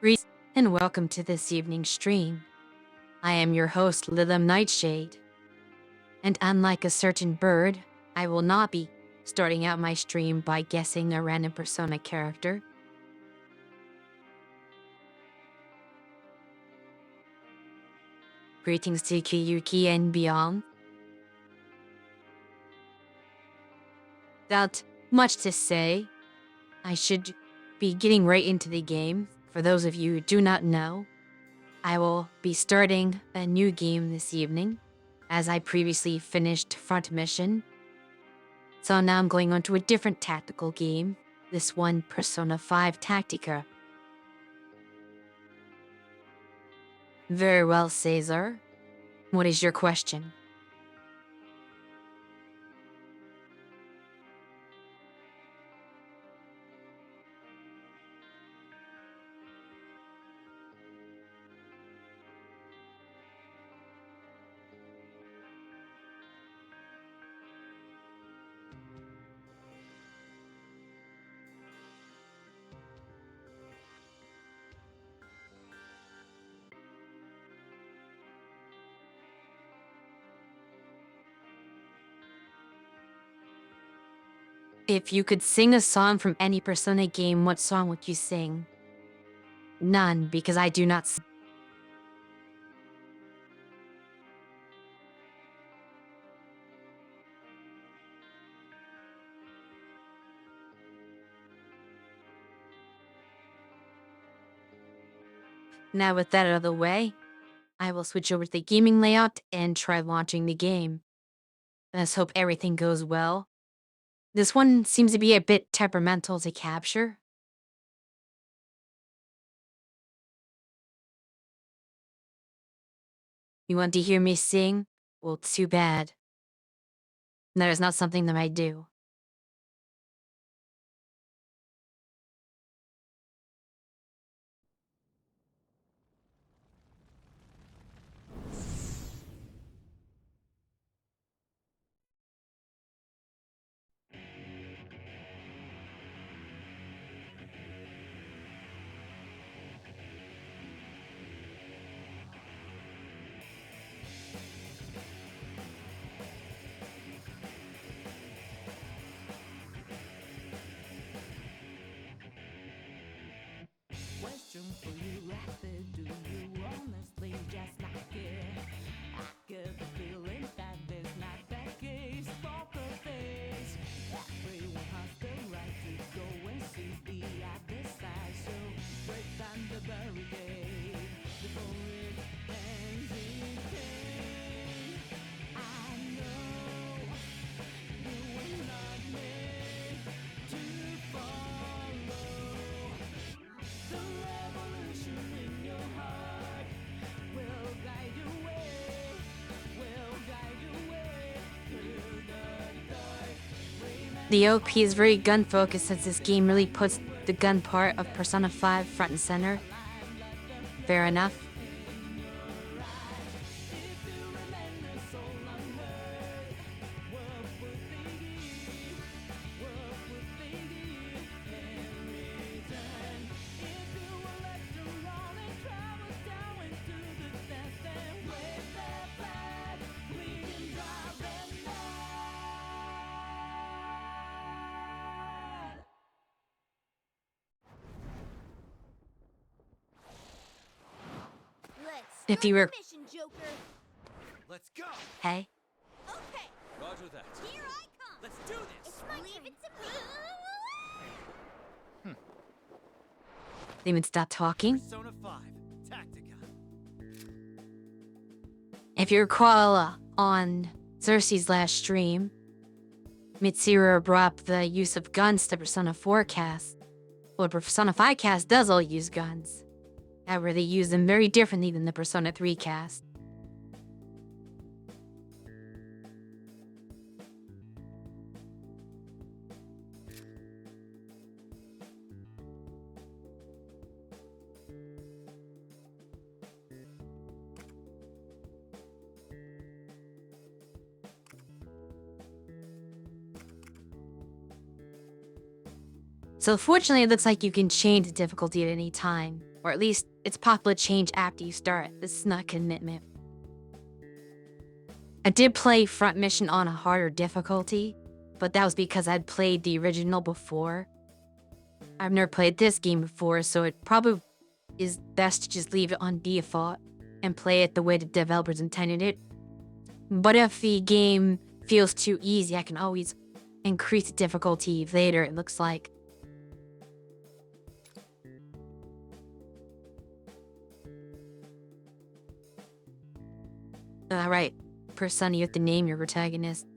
Greetings and welcome to this evening's stream. I am your host, Lilim Nightshade. And unlike a certain bird, I will not be starting out my stream by guessing a random Persona character. Greetings to Kiyuki and beyond. Without much to say, I should be getting right into the game. For those of you who do not know, I will be starting a new game this evening, as I previously finished Front Mission. So now I'm going on to a different tactical game, this one Persona 5 Tactica. Very well, Caesar. What is your question? If you could sing a song from any Persona game, what song would you sing? None, because I do not sing. Now with that out of the way, I will switch over to the gaming layout and try launching the game. Let's hope everything goes well. This one seems to be a bit temperamental to capture. You want to hear me sing? Well, too bad. That is not something that I do. Question for you, Rapid. Do you honestly just not care? I get the feeling that this not the case. Poker face. Everyone has the right to go and see the other side. So break down the barricade before it ends in pain. I know you were not made to follow. The revolution in your heart will guide your way, will guide your way through the dark. The OP is very gun focused since this game really puts the gun part of Persona 5 front and center. Fair enough. If you were... Let's go! Hey? Okay, Roger that. here I come. Let's do this! It's my Leave it to me. They would stop talking? Persona 5, Tactica. If you recall, on Xerxes' last stream, Mitsuru brought up the use of guns to Persona 4 cast. Well, Persona 5 cast does all use guns. However, they use them very differently than the Persona 3 cast. So fortunately, it looks like you can change the difficulty at any time. Or at least it's possible to change after you start. This is not a commitment. I did play Front Mission on a harder difficulty, but that was because I'd played the original before. I've never played this game before, so it probably is best to just leave it on default and play it the way the developers intended it. But if the game feels too easy, I can always increase the difficulty later, it looks like. Alright, first son, you have to name your protagonist.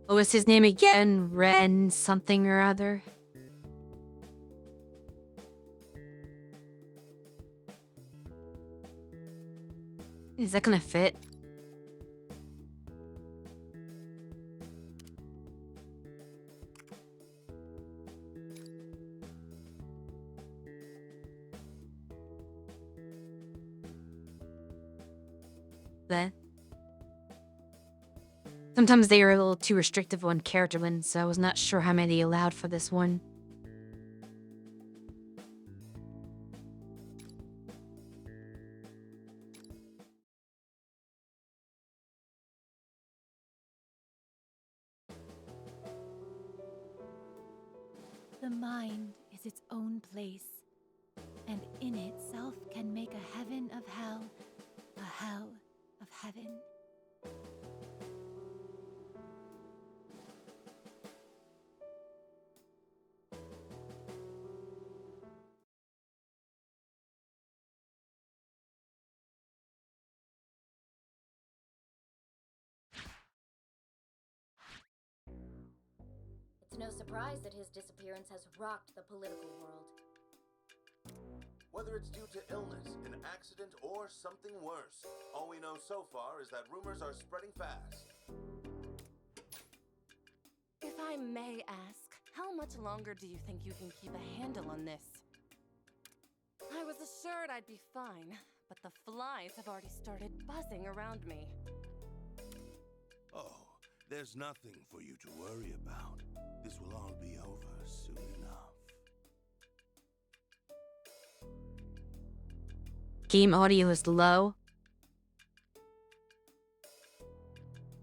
What was his name again? Ren something or other? Is that gonna fit? Then sometimes they are a little too restrictive on character limits, so I was not sure how many they allowed for this one. The mind is its own place, and in itself can make a heaven of hell, a hell of heaven. It's no surprise that his disappearance has rocked the political world. Whether it's due to illness, an accident, or something worse, all we know so far is that rumors are spreading fast. If I may ask, how much longer do you think you can keep a handle on this? I was assured I'd be fine, but the flies have already started buzzing around me. Oh, there's nothing for you to worry about. This will all be over soon enough. Game audio is low.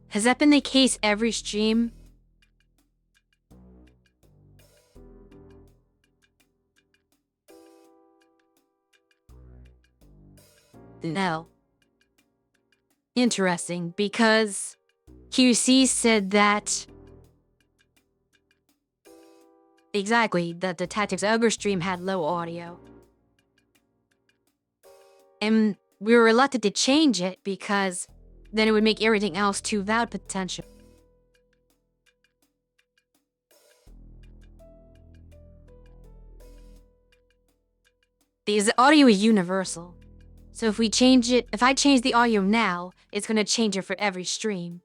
Has that been the case every stream? No. Interesting, because QC said that exactly, that the Tactics Ogre stream had low audio. And we were reluctant to change it because then it would make everything else too loud potential. Because the audio is universal. So if we change it, if I change the audio now, it's gonna change it for every stream.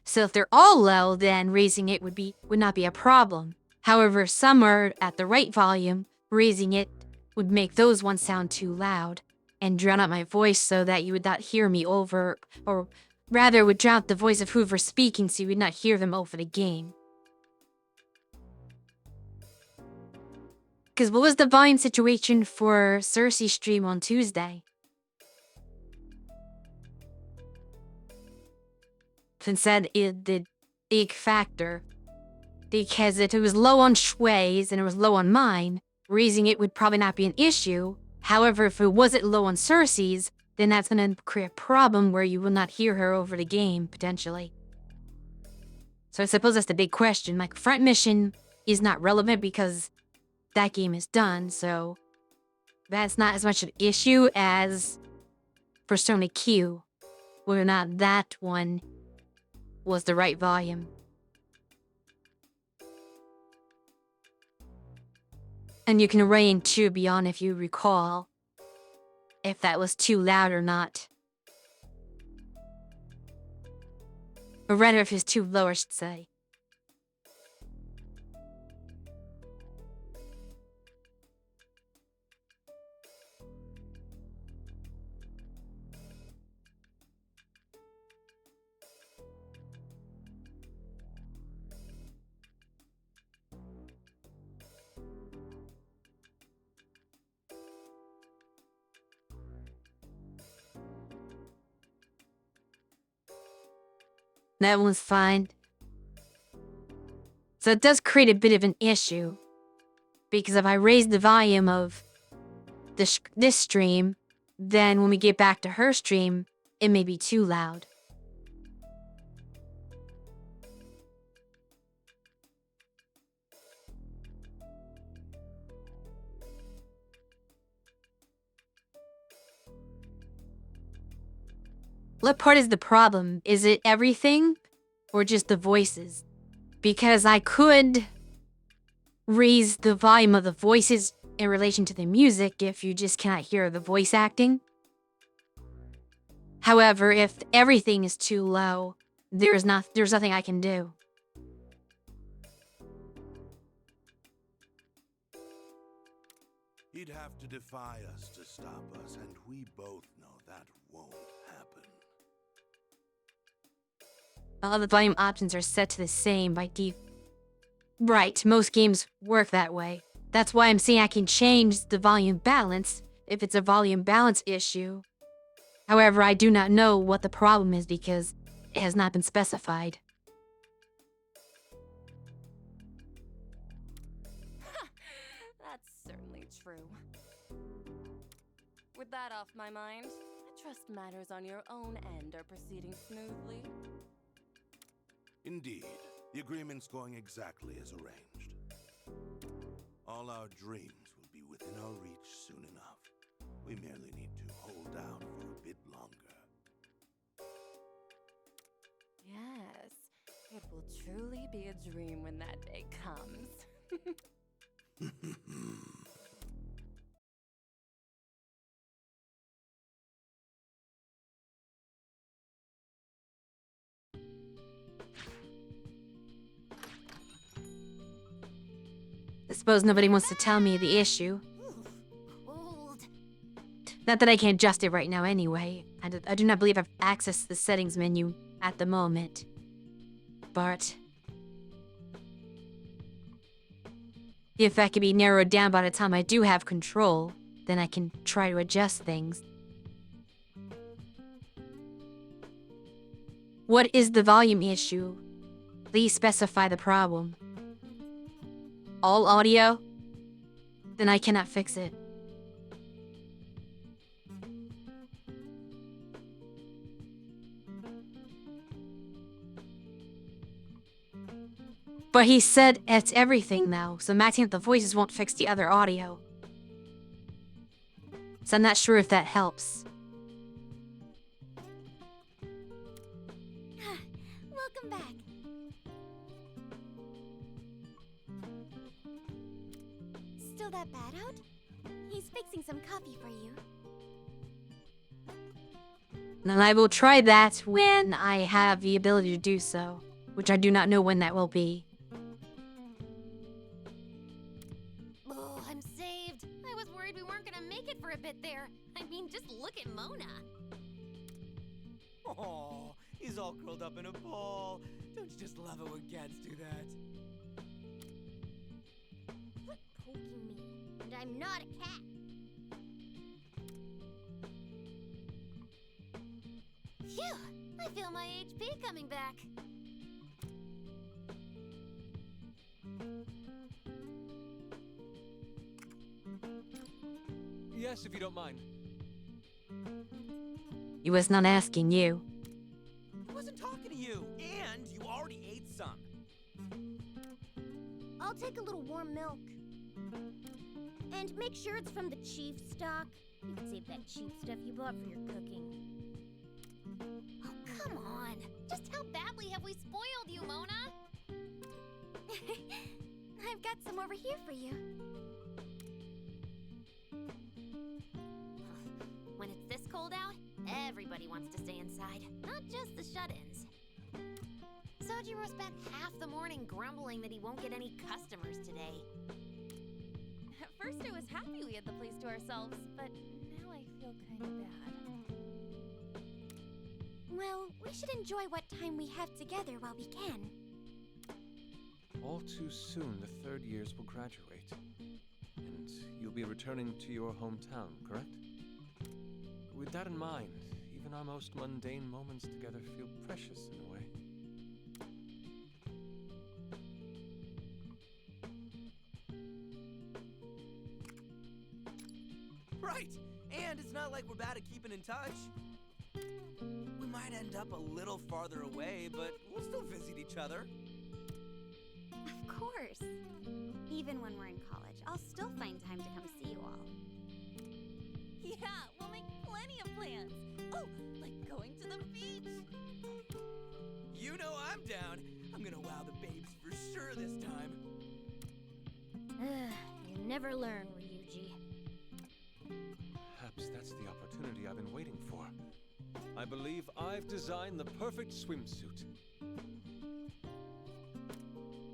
So if they're all low, then raising it would not be a problem. However, if some are at the right volume, raising it would make those ones sound too loud and drown out my voice so that you would not hear me over, or rather would drown out the voice of whoever's speaking so you would not hear them over the game. Because what was the volume situation for Cersei's stream on Tuesday? It said the big factor. Because if it was low on Shui's and it was low on mine, raising it would probably not be an issue. However, if it wasn't low on Cersei's, then that's going to create a problem where you will not hear her over the game, potentially. So I suppose that's the big question. Like, Front Mission is not relevant because that game is done, so that's not as much an issue as Persona Q, whether or not that one was the right volume. And you can weigh in too beyond if you recall if that was too loud or not. Or rather, if it's too low, I should say. That one's fine. So it does create a bit of an issue. Because if I raise the volume of this stream, then when we get back to her stream, it may be too loud. What part is the problem? Is it everything or just the voices? Because I could raise the volume of the voices in relation to the music if you just cannot hear the voice acting. However, if everything is too low, there's nothing I can do. He'd have to defy us to stop us, and we both know that won't happen. All the volume options are set to the same by default. Right, most games work that way. That's why I'm saying I can change the volume balance if it's a volume balance issue. However, I do not know what the problem is because it has not been specified. That's certainly true. With that off my mind, I trust matters on your own end are proceeding smoothly. Indeed, the agreement's going exactly as arranged. All our dreams will be within our reach soon enough. We merely need to hold out for a bit longer. Yes, it will truly be a dream when that day comes. I suppose nobody wants to tell me the issue. Old. Not that I can't adjust it right now anyway. I do not believe I've accessed the settings menu at the moment. But if that can be narrowed down by the time I do have control, then I can try to adjust things. What is the volume issue? Please specify the problem. All audio? Then I cannot fix it. But he said it's everything now, so maxing out the voices won't fix the other audio. So I'm not sure if that helps. Welcome back. Still that bad out? He's fixing some coffee for you. And I will try that when I have the ability to do so, which I do not know when that will be. Oh, I'm saved. I was worried we weren't gonna make it for a bit there. I mean, just look at Mona. Oh, he's all curled up in a ball. Don't you just love it when cats do that? Quit poking me. And I'm not a cat. Phew! I feel my HP coming back. Yes, if you don't mind. He was not asking you. I wasn't talking to you, and you already ate some. I'll take a little warm milk. And make sure it's from the chief stock. You can save that cheap stuff you bought for your cooking. Oh, come on. Just how badly have we spoiled you, Mona? I've got some over here for you. When it's this cold out, everybody wants to stay inside, not just the shut-ins. Sojiro spent half the morning grumbling that he won't get any customers today. At first I was happy we had the place to ourselves, but now I feel kind of bad. Well, we should enjoy what time we have together while we can. All too soon, the third years will graduate. And you'll be returning to your hometown, correct? With that in mind, even our most mundane moments together feel precious in a way. like we're bad at keeping in touch. We might end up a little farther away, but we'll still visit each other. Of course. Even when we're in college, I'll still find time to come see you all. Yeah, we'll make plenty of plans. Oh, like going to the beach. You know I'm down. I'm gonna wow the babes for sure this time. You never learn, Ryuji. Perhaps that's the opportunity I've been waiting for. I believe I've designed the perfect swimsuit.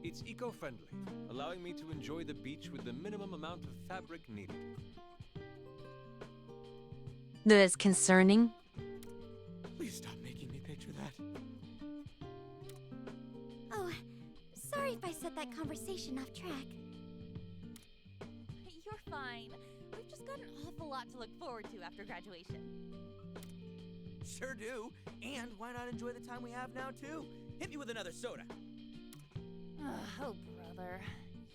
It's eco-friendly, allowing me to enjoy the beach with the minimum amount of fabric needed. That is concerning. Please stop making me picture that. Oh, sorry if I set that conversation off track. You're fine. We've just got an awful lot to look forward to after graduation. Sure do. And why not enjoy the time we have now, too? Hit me with another soda. Oh, brother.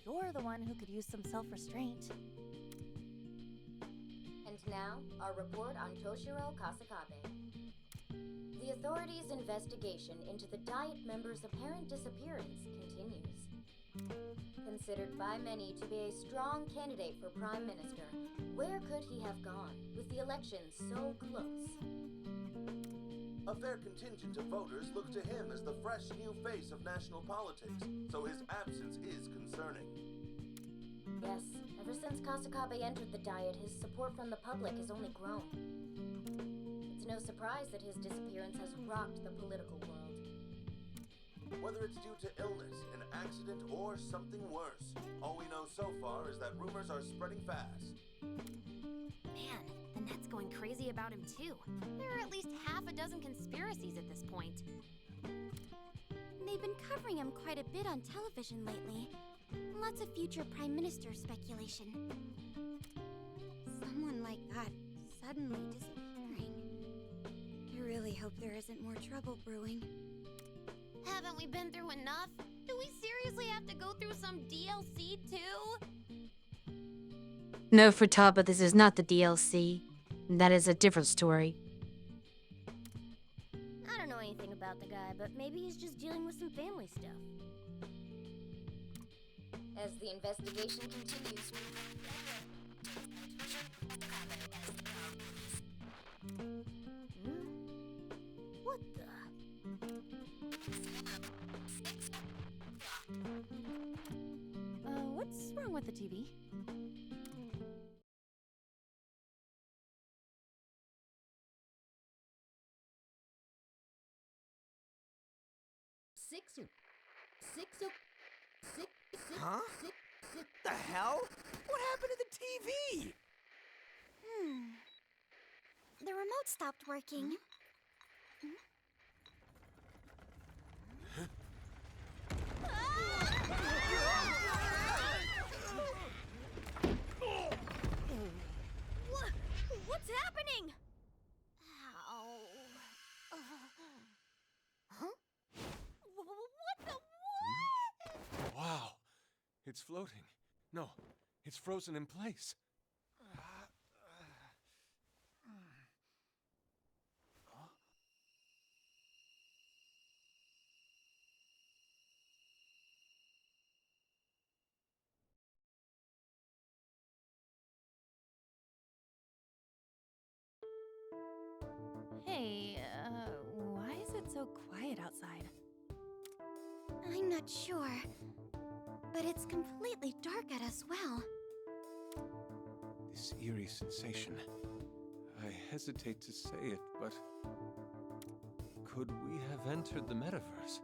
You're the one who could use some self-restraint. And now, our report on Toshiro Kasakabe. The authorities' investigation into the Diet member's apparent disappearance continues. Considered by many to be a strong candidate for Prime Minister, where could he have gone with the election so close? A fair contingent of voters look to him as the fresh new face of national politics, so his absence is concerning. Yes, ever since Kasakabe entered the Diet, his support from the public has only grown. It's no surprise that his disappearance has rocked the political world. Whether it's due to illness, an accident, or something worse, all we know so far is that rumors are spreading fast. Man, the net's going crazy about him too. There are at least half a dozen conspiracies at this point. They've been covering him quite a bit on television lately. Lots of future prime minister speculation. Someone like that suddenly disappearing. I really hope there isn't more trouble brewing. Haven't we been through enough? Do we seriously have to go through some DLC too? No, Futaba, this is not the DLC. That is a different story. I don't know anything about the guy, but maybe he's just dealing with some family stuff. As the investigation continues, What the? What's wrong with the TV? Huh? The hell? What happened to the TV? The remote stopped working. What's happening? Ow. Huh? What the what? Wow, it's floating. No, it's frozen in place. Hey, why is it so quiet outside? I'm not sure, but it's completely dark at as well. This eerie sensation. I hesitate to say it, but could we have entered the metaverse?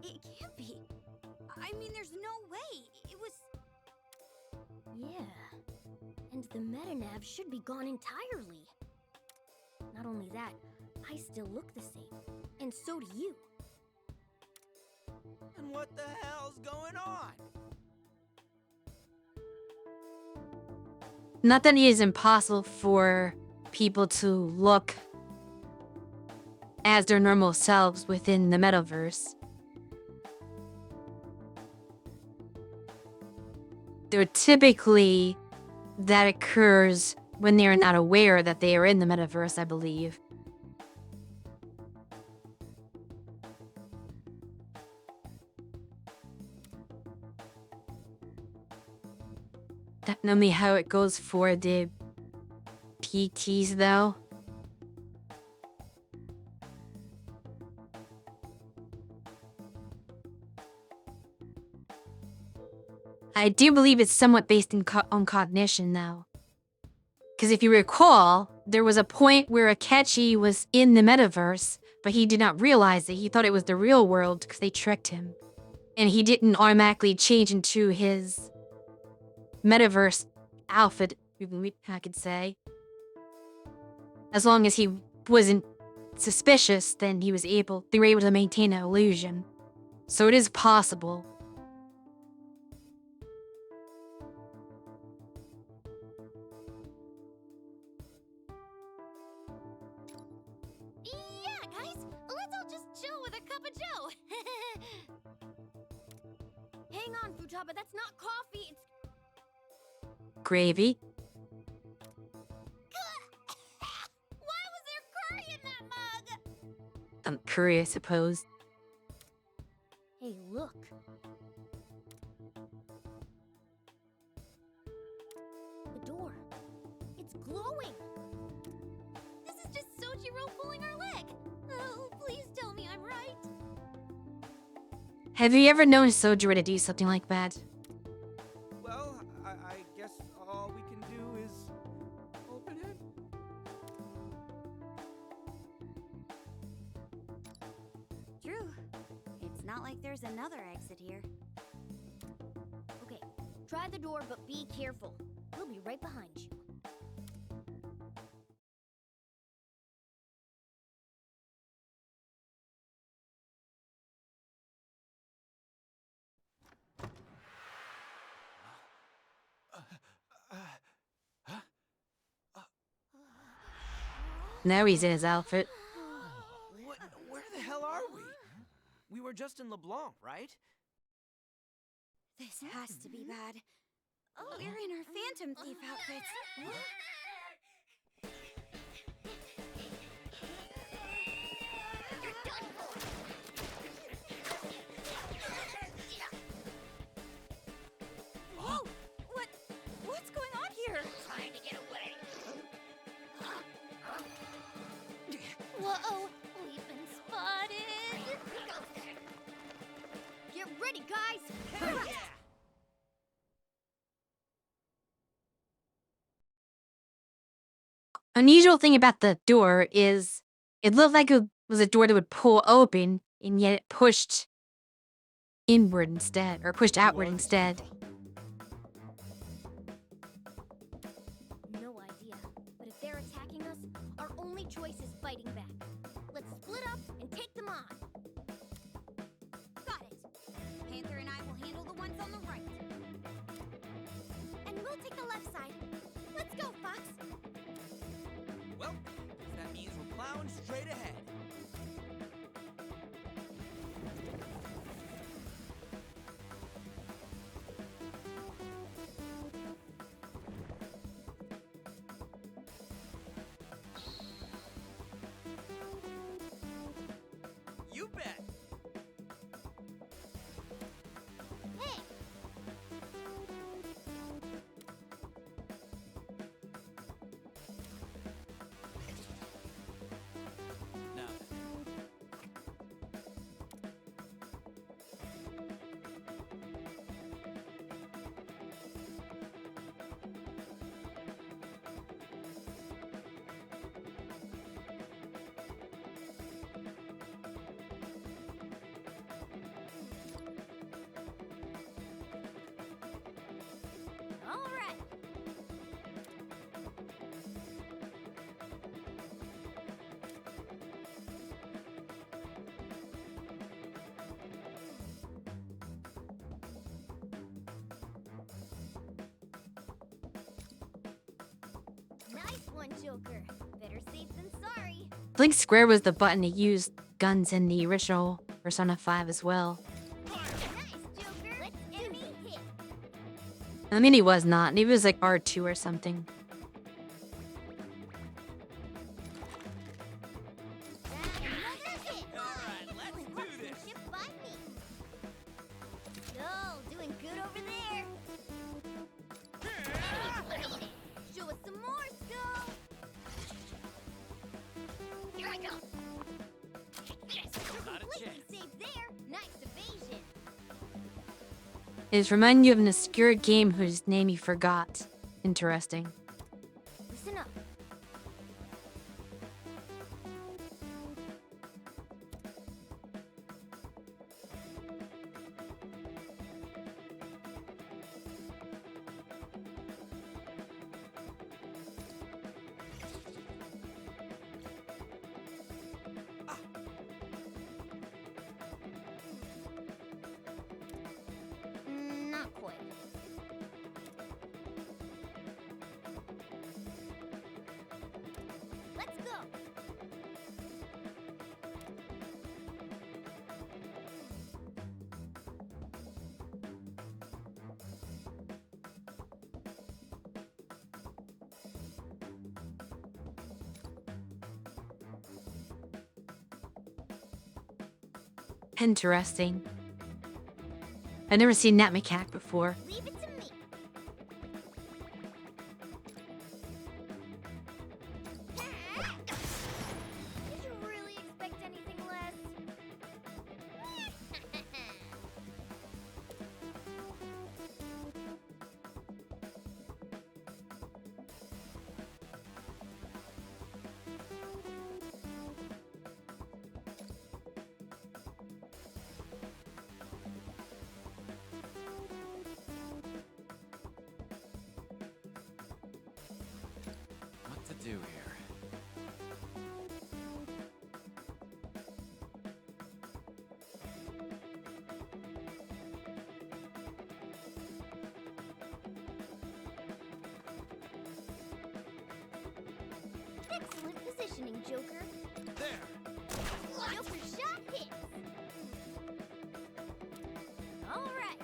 It can't be. I mean, there's no way. It was... Yeah. And the metanav should be gone entirely. Not only that, I still look the same. And so do you. And what the hell's going on? Not that it is impossible for people to look as their normal selves within the metaverse. They're typically that occurs when they are not aware that they are in the metaverse, I believe. Don't know me how it goes for the PTs though. I do believe it's somewhat based on cognition though. Because if you recall, there was a point where Akechi was in the metaverse, but he did not realize it. He thought it was the real world because they tricked him. And he didn't automatically change into his metaverse outfit, I could say. As long as he wasn't suspicious, then they were able to maintain an illusion. So it is possible. Yeah, guys, let's all just chill with a cup of joe. Hang on, Futaba, that's not coffee, it's Gravy. Why was there curry in that mug? Curry, I suppose. Hey, look. The door. It's glowing. This is just Sojiro pulling our leg. Oh, please tell me I'm right. Have you ever known Sojiro to do something like that? Well, I guess all we can do is open it. True. It's not like there's another exit here. Okay, try the door, but be careful. We'll be right behind you. Now he's in his outfit. Where the hell are we? We were just in LeBlanc, right? This has to be bad. Oh, we're in our Phantom Thief outfits. Whoa! What's going on here? Trying to get away. Whoa, we've been spotted. Get ready, guys. Unusual thing about the door is it looked like it was a door that would pull open, and yet it pushed inward instead, or pushed outward instead. No idea, but if they're attacking us, our only choice is fighting back. Let's split up and take them on. Got it. Panther and I will handle the ones on the right. And we'll take the left side. Let's go, Fox. Well, that means we're plowing straight ahead. You bet. Hey! Now, All right. Nice one, Joker. Better safe than sorry. Blink Square was the button to use guns in the original Persona 5 as well. Nice, Joker. Let's enemy hit. I mean, he was not. He was like R2 or something. Alright, let's do this. Yo, doing good over there. Show us some more, Skull. Here I go. Yes, Not a completely chance. safe there. Nice evasion. It reminds you of an obscure game whose name you forgot. Interesting. Listen up. Not quite. Let's go. Interesting. I've never seen that mechanic before. Leave it to me. Did you really expect anything less? What to do here? Excellent positioning, Joker. There. Joker shot hits. All right.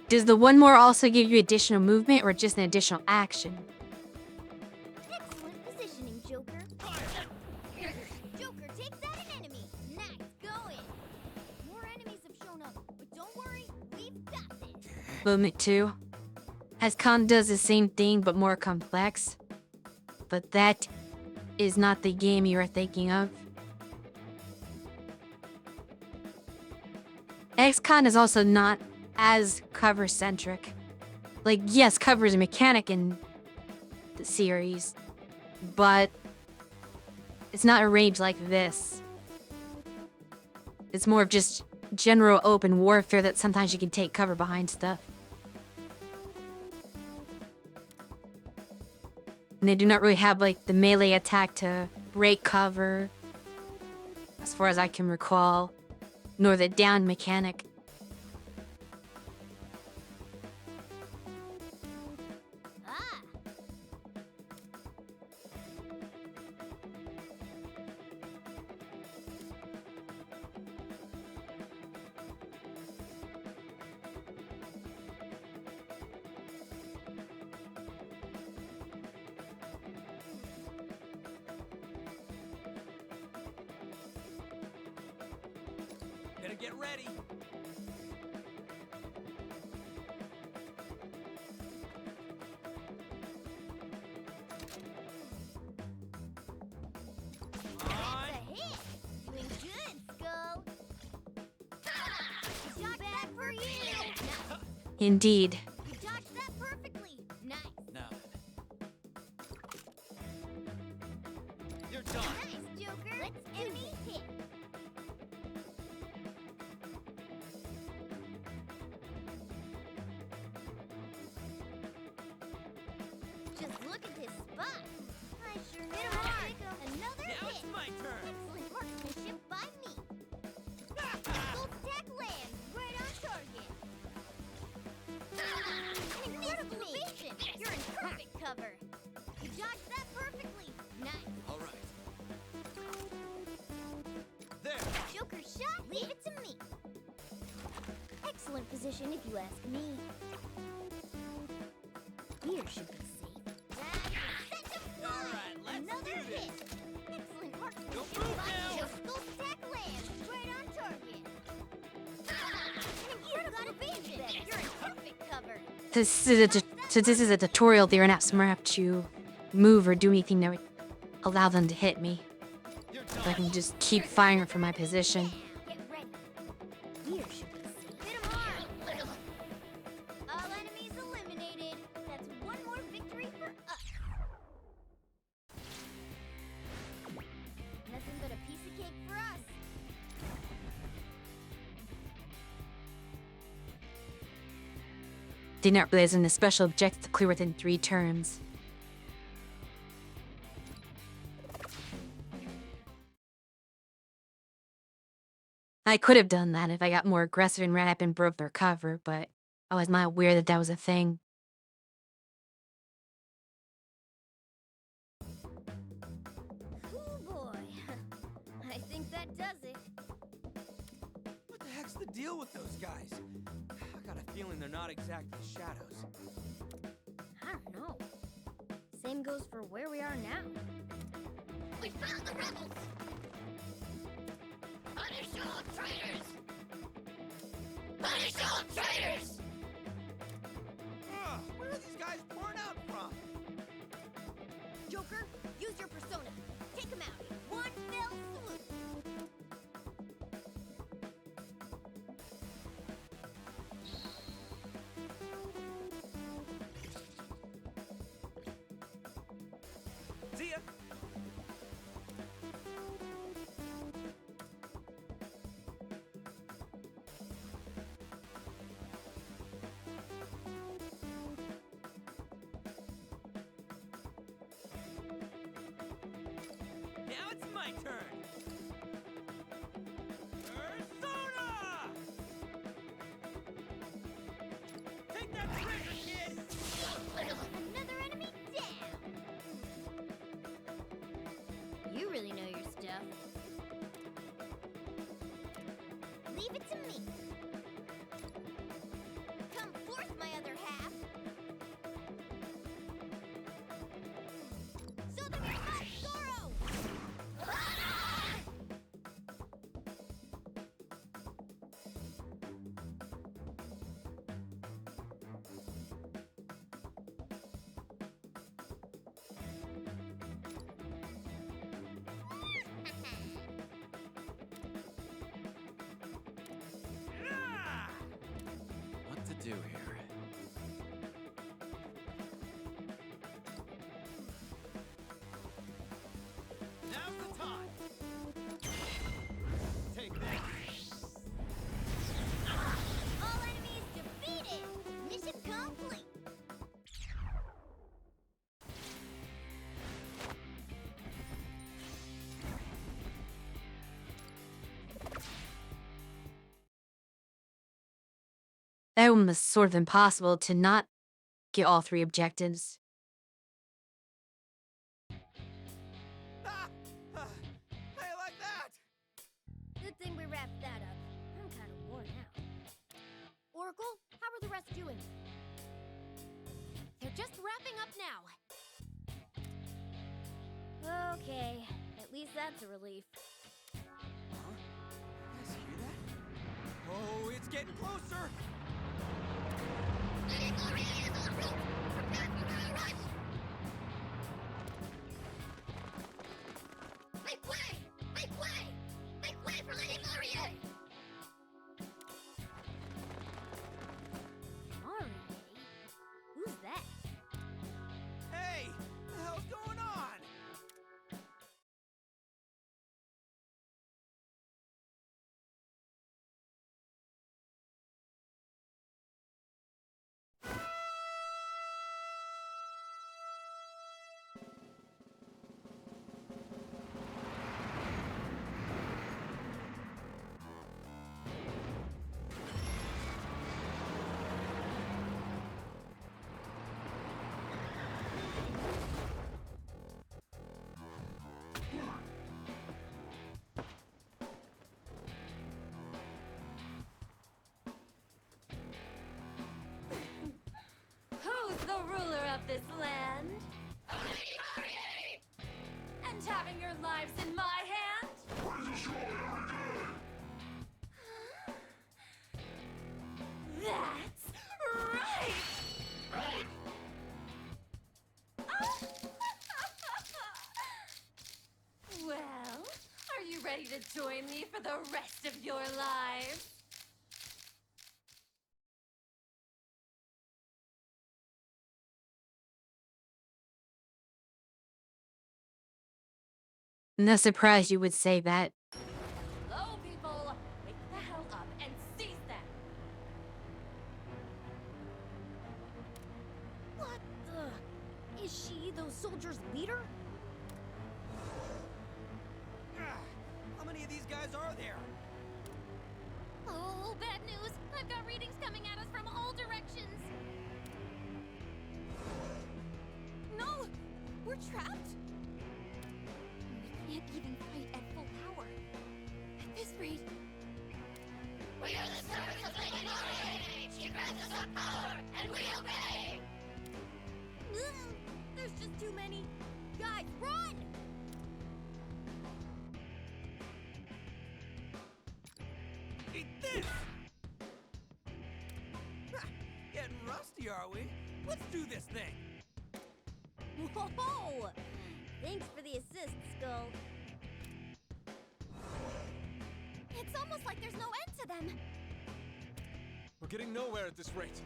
Does the one more also give you additional movement or just an additional action? Excellent positioning, Joker. Joker takes out an enemy. Nice going. More enemies have shown up, but don't worry, we've got this. Movement 2. As Khan does the same thing but more complex. But that is not the game you are thinking of. XCon is also not as cover-centric. Like, yes, cover is a mechanic in the series, but it's not arranged like this. It's more of just general open warfare that sometimes you can take cover behind stuff. And they do not really have, like, the melee attack to break cover, as far as I can recall, nor the down mechanic. Ah. Better get ready. That's a hit. Doing good, Skull. Shot back for you. Nice. Indeed. You dodged that perfectly. Nice. Now then. You're done. Nice, Joker. Let's enemy hit. Just look at this spot. I sure hit him hard. Another Now hit. it's my turn. Excellent marksmanship by me. Gold stack lands right on target. Incredible evasion. You're in perfect cover. You dodged that perfectly. Nice. All right. There. Joker shot. Leave it to competition if you ask me. Here should be safe. Set to fly! Alright, let's Another do this. hit! Excellent marksmanship Don't move by now. Coastal Stack lands right on target. You got a vision! You're in perfect cover! This is a tutorial. They're not smart enough to move or do anything that would allow them to hit me. So I can just keep firing from my position. Get ready. Here should be safe. Hit 'em hard! All enemies eliminated. That's one more victory for us. Nothing but a piece of cake for us. Did not realize in the special objective to clear within 3 turns. I could have done that if I got more aggressive and ran up and broke their cover, but I was not aware that that was a thing. Oh boy. I think that does it. What the heck's the deal with those guys? I got a feeling they're not exactly shadows. I don't know. Same goes for where we are now. We found the rebels! Punish all traitors! Punish all traitors! Where are these guys pouring out from? Joker, use your persona. Take him out in one fell swoop. See ya! Now it's my turn! Persona! Take that trigger, kid! Another enemy down. You really know your stuff. Leave it to me. Come forth, my other half. Show them your hot sorrow. What to do here? Now's the time! Take this! All enemies defeated. Mission complete. That one was sort of impossible to not get all 3 objectives. Ah! How you like that? Good thing we wrapped that up. I'm kind of worn out. Oracle, how are the rest doing? They're just wrapping up now. Okay, at least that's a relief. Huh? You guys hear that? Oh, it's getting closer! Make way! Make way! Make way for Lady Laurier! Laurier? Who's that? Hey! What the hell's going on? lives in my hand? That's right! Well, are you ready to join me for the rest of your lives? No surprise you would say that. Hello, people! Wake the hell up and seize them! What the? Is she those soldiers' leader? How many of these guys are there? Oh, bad news! I've got readings coming at us from all directions! No! We're trapped! We can't even fight at full power. At this rate... We are the servants of the minority! She grants us our power, and we obey! Ugh, there's just too many. Guys, run! Eat this! Ha, getting rusty, are we? Let's do this thing! Whoa! Thanks for the assist, Skull. It's almost like there's no end to them. We're getting nowhere at this rate.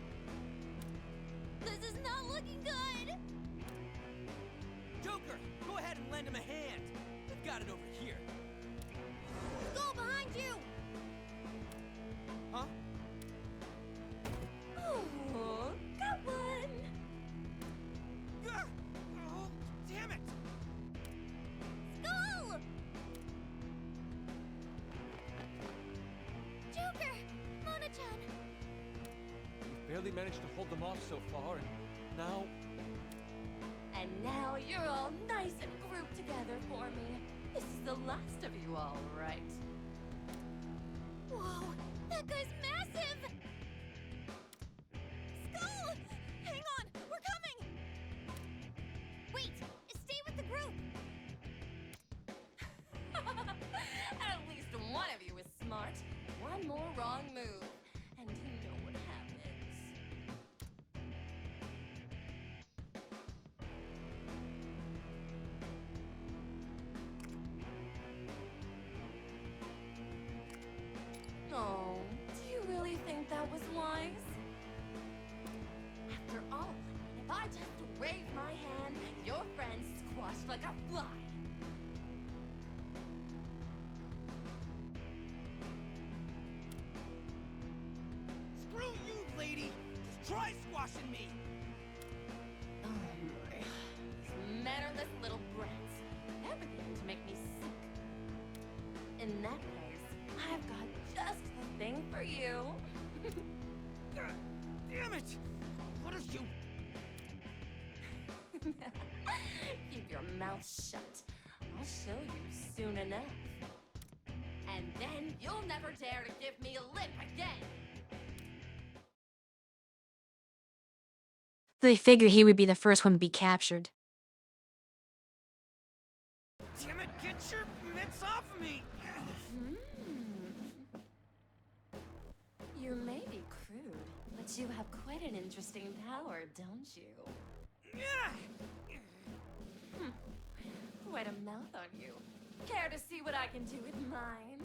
This is not looking good. Joker, go ahead and lend him a hand. We've got it over here. Skull behind you! Huh? Oh, got one! Ah! Oh, damn it! Skull! Joker! Mona-chan! We've barely managed to hold them off so far, and now... And now you're all nice and grouped together for me. This is the last of you all, right? Whoa! That guy's massive! Skull! Hang on! We're coming! Wait! Stay with the group! At least one of you is smart. One more wrong move, and you know what happens. Oh, do you really think that was wise? After all, if I just wave my hand, your friend's squashed like a fly. Screw you, lady! Just try squashing me! These mannerless little brats. They're beginning to make me sick. In that case, I've got just the thing for you. God damn it! What is you? Keep your mouth shut. I'll show you soon enough. And then you'll never dare to give me a lip again. They figure he would be the first one to be captured. Damn it, get your mitts off of me! You may be crude, but you have quite an interesting power, don't you? Quite a mouth on you. Care to see what I can do with mine?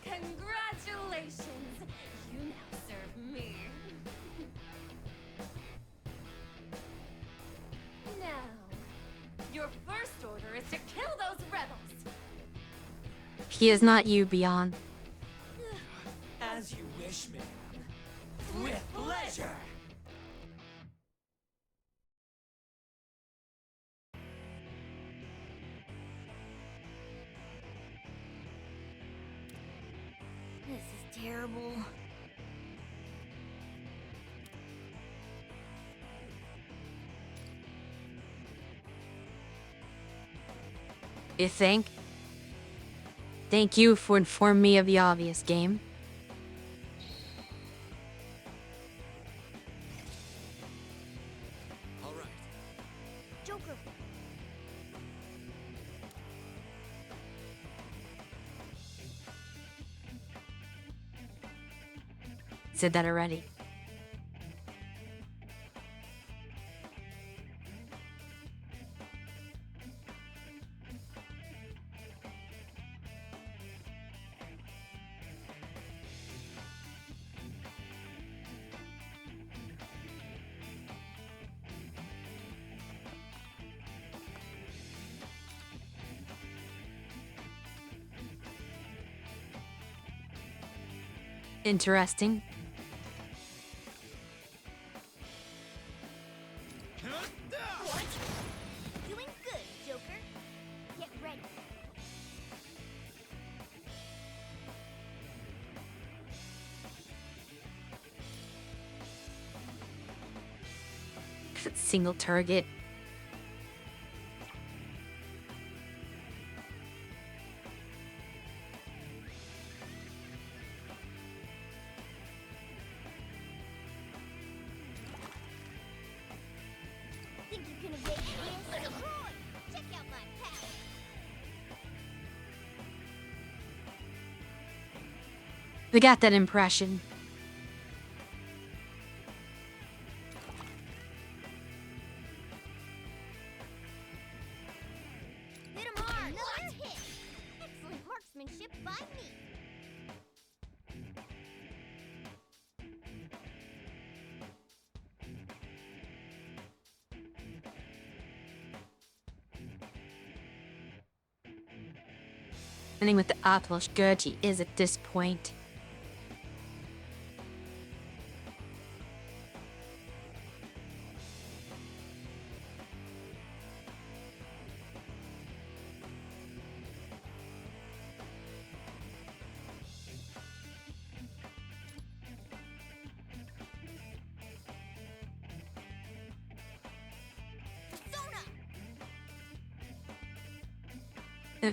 Congratulations! You now serve me. Now, your first order is to kill those rebels. He is not you, Beyond. As you wish, ma'am. With pleasure! This is terrible. You think? Thank you for informing me of the obvious, game. All right. Joker. Said that already. Interesting. Doing good, Joker. Get ready. Single target. Think you can evade this? Roy, check out my power. We got that impression. Hit him hard. Another hit. Excellent marksmanship by me. Ending with the Apple Gertie is at this point.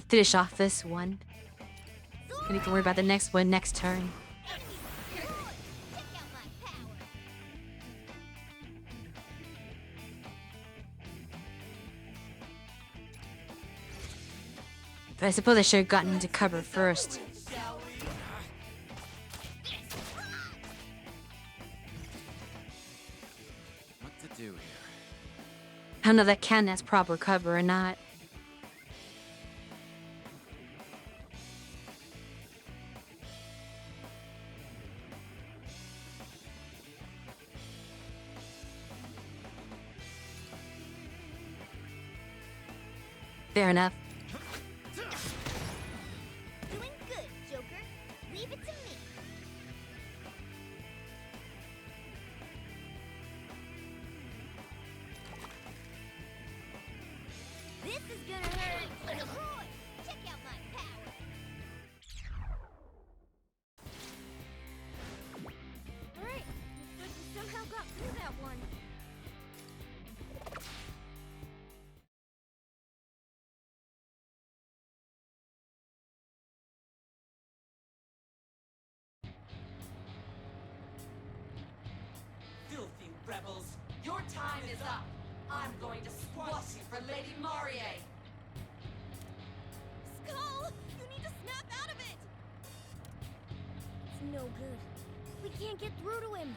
Finish off this one. I need to worry about the next one next turn. Check out my power. But I suppose I should have gotten into cover first. What to do here? I don't know if that counts as proper cover or not. Fair enough. Doing good, Joker. Leave it to me. This is gonna hurt. Roy, check out my power. All right, looks like we somehow got through that one. Filthy rebels, your time is up. I'm going to squash you for Lady Marie. Skull, you need to snap out of it. It's no good. We can't get through to him.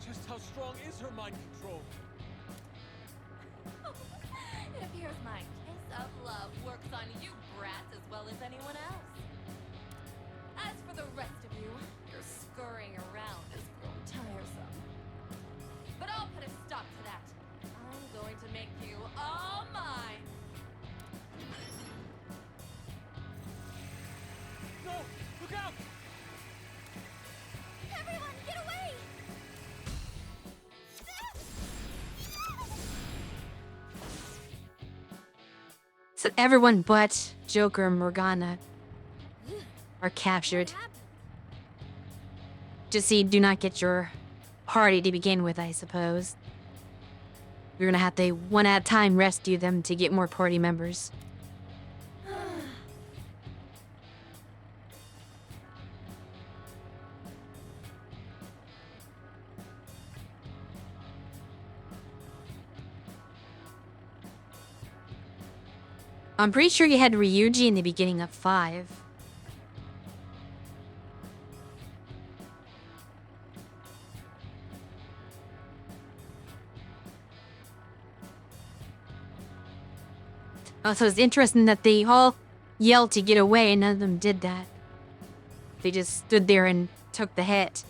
Just how strong is her mind control? It appears my kiss of love works on you brats as well as anyone else. As for the rest of you, your scurrying around has grown tiresome. But I'll put a stop to that. I'm going to make you all mine. No! Look out! Everyone, get away! So everyone but Joker and Morgana are captured. Just so you do not get your party to begin with, I suppose. We're gonna have to one at a time rescue them to get more party members. I'm pretty sure you had Ryuji in the beginning of 5. Oh, so it's interesting that they all yelled to get away and none of them did that. They just stood there and took the hit.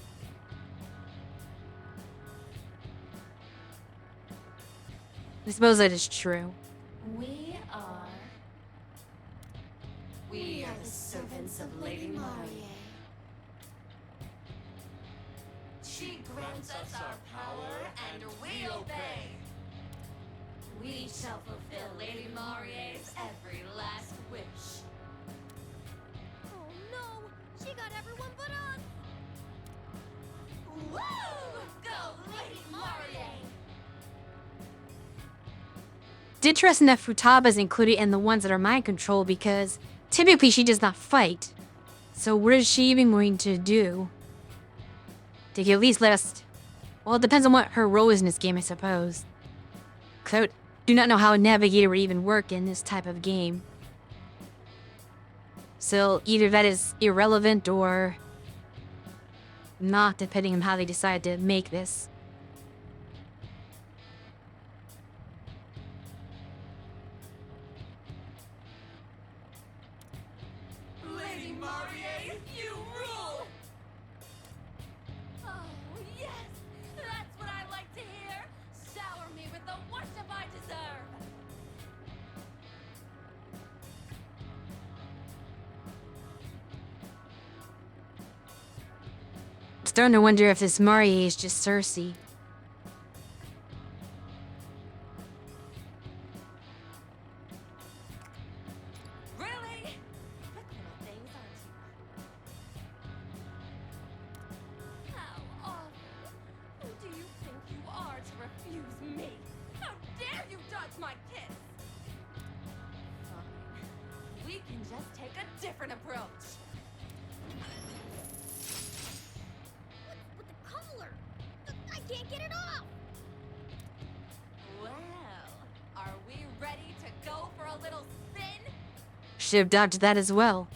I suppose that is true. We are the servants of Lady Marie. She grants us our power, and we obey. We shall fulfill Lady Marie's every last wish. Oh no! She got everyone but us! Woo! Go, Lady Marie! It's interesting that Futaba's included in the ones that are mind control because typically she does not fight. So what is she even going to do? To at least let us... Well, it depends on what her role is in this game, I suppose. 'Cause I do not know how a navigator would even work in this type of game. So either that is irrelevant or not, depending on how they decide to make this. Lady Marie, you rule! Oh, yes! That's what I like to hear! Shower me with the worship I deserve! I'm starting to wonder if this Marie is just Cersei. Really? Quick little things, aren't you? How awful! Who do you think you are to refuse me? How dare you dodge my kiss? Fine. We can just take a different approach. What's with the collar? I can't get it off! Well, are we ready to go for a little spin? Should have dodged that as well.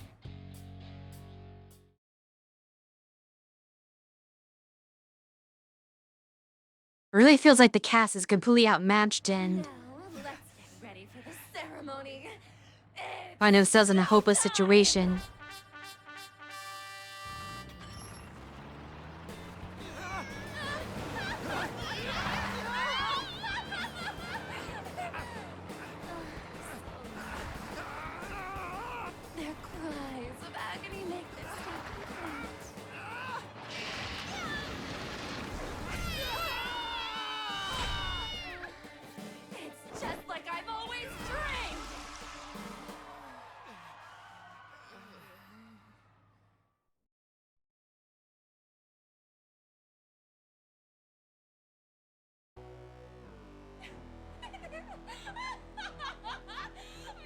It really feels like the cast is completely outmatched and Now, let's get ready for the ceremony. find themselves in a hopeless situation. Their cries of agony make this so complete. It's just like I've always dreamed!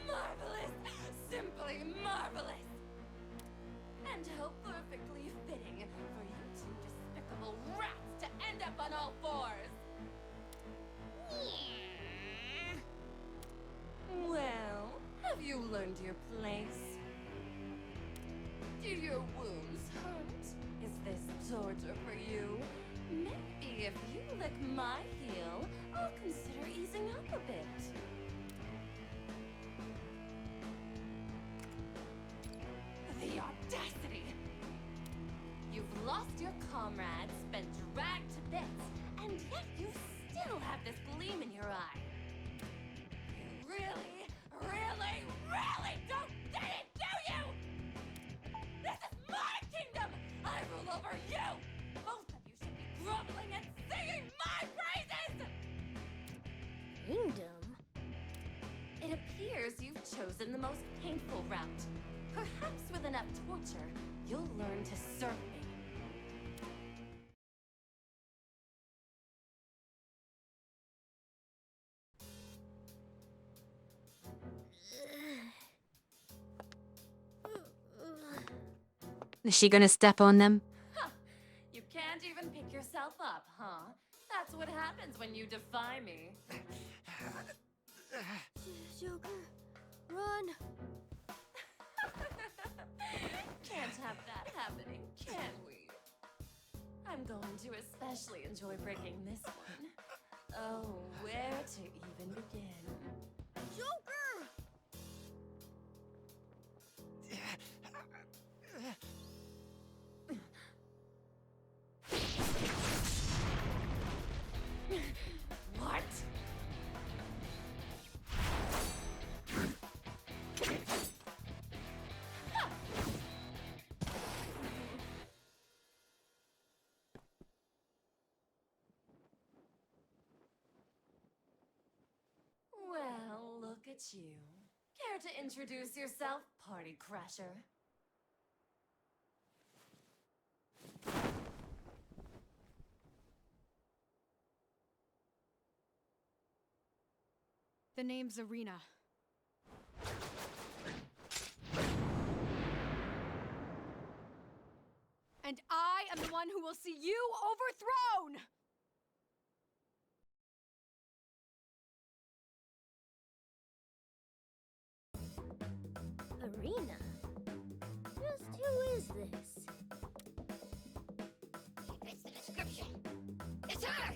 Marvelous! Simply marvelous! And how perfectly fitting for you two despicable rats to end up on all fours! Well, have you learned your place? Do your wounds hurt? Is this torture for you? Maybe if you lick my heel, I'll consider easing up a bit. The audacity! You've lost your comrades, been dragged to bits, and yet you still have this gleam in your eye. You really, really, really don't get it, do you? This is my kingdom! I rule over you! Both of you should be groveling and singing my praises! Kingdom? It appears you've chosen the most painful route. Perhaps with enough torture, you'll learn to serve me. Is she gonna step on them? You can't even pick yourself up, huh? That's what happens when you defy me. Joker, run! Can't have that happening, can we? I'm going to especially enjoy breaking this one. Oh, where to even begin? Joker! What? Well, look at you. Care to introduce yourself, party crasher? The name's Arena. And I am the one who will see you overthrown! Arena? Just who is this? It fits the description. It's her!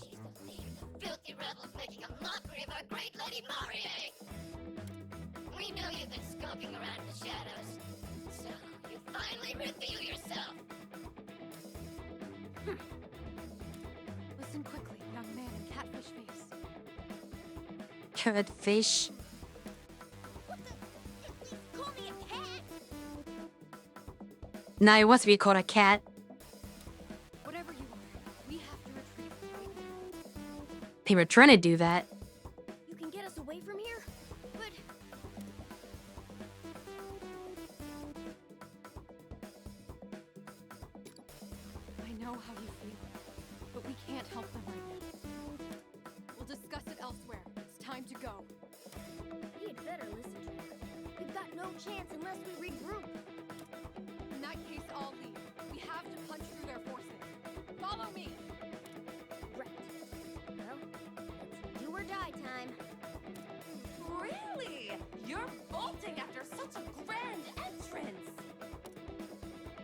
She's the leader of the filthy rebels making a mockery of our great Lady Marie! We know you've been skulking around in the shadows, so you finally reveal yourself! Listen quickly, young man in catfish face. Carrot fish. What the? Please call me a cat! Now he wants to be called a cat. Whatever you are, we have to retrieve right now. They were trying to do that. You can get us away from here? But... I know how you feel, but we can't help them right now. We'll discuss it elsewhere. It's time to go. You'd better listen to her. We've got no chance unless we regroup. In that case, I'll leave. We have to punch through their forces. Follow me! Right. Well, it's do or die time. Really? You're bolting after such a grand entrance!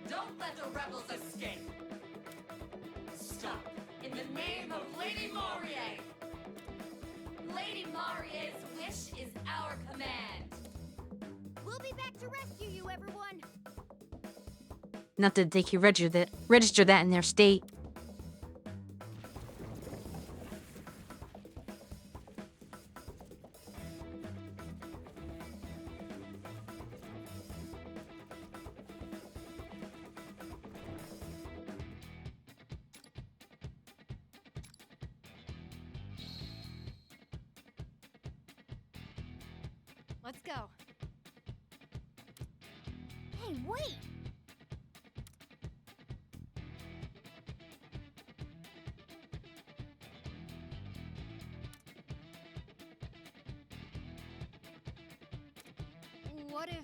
Don't let the rebels escape! Stop! In the name of Lady Marie! Lady Marie's wish is our command! We'll be back to rescue you, everyone! Not that they can register that in their state. Let's go. Hey, wait! What if...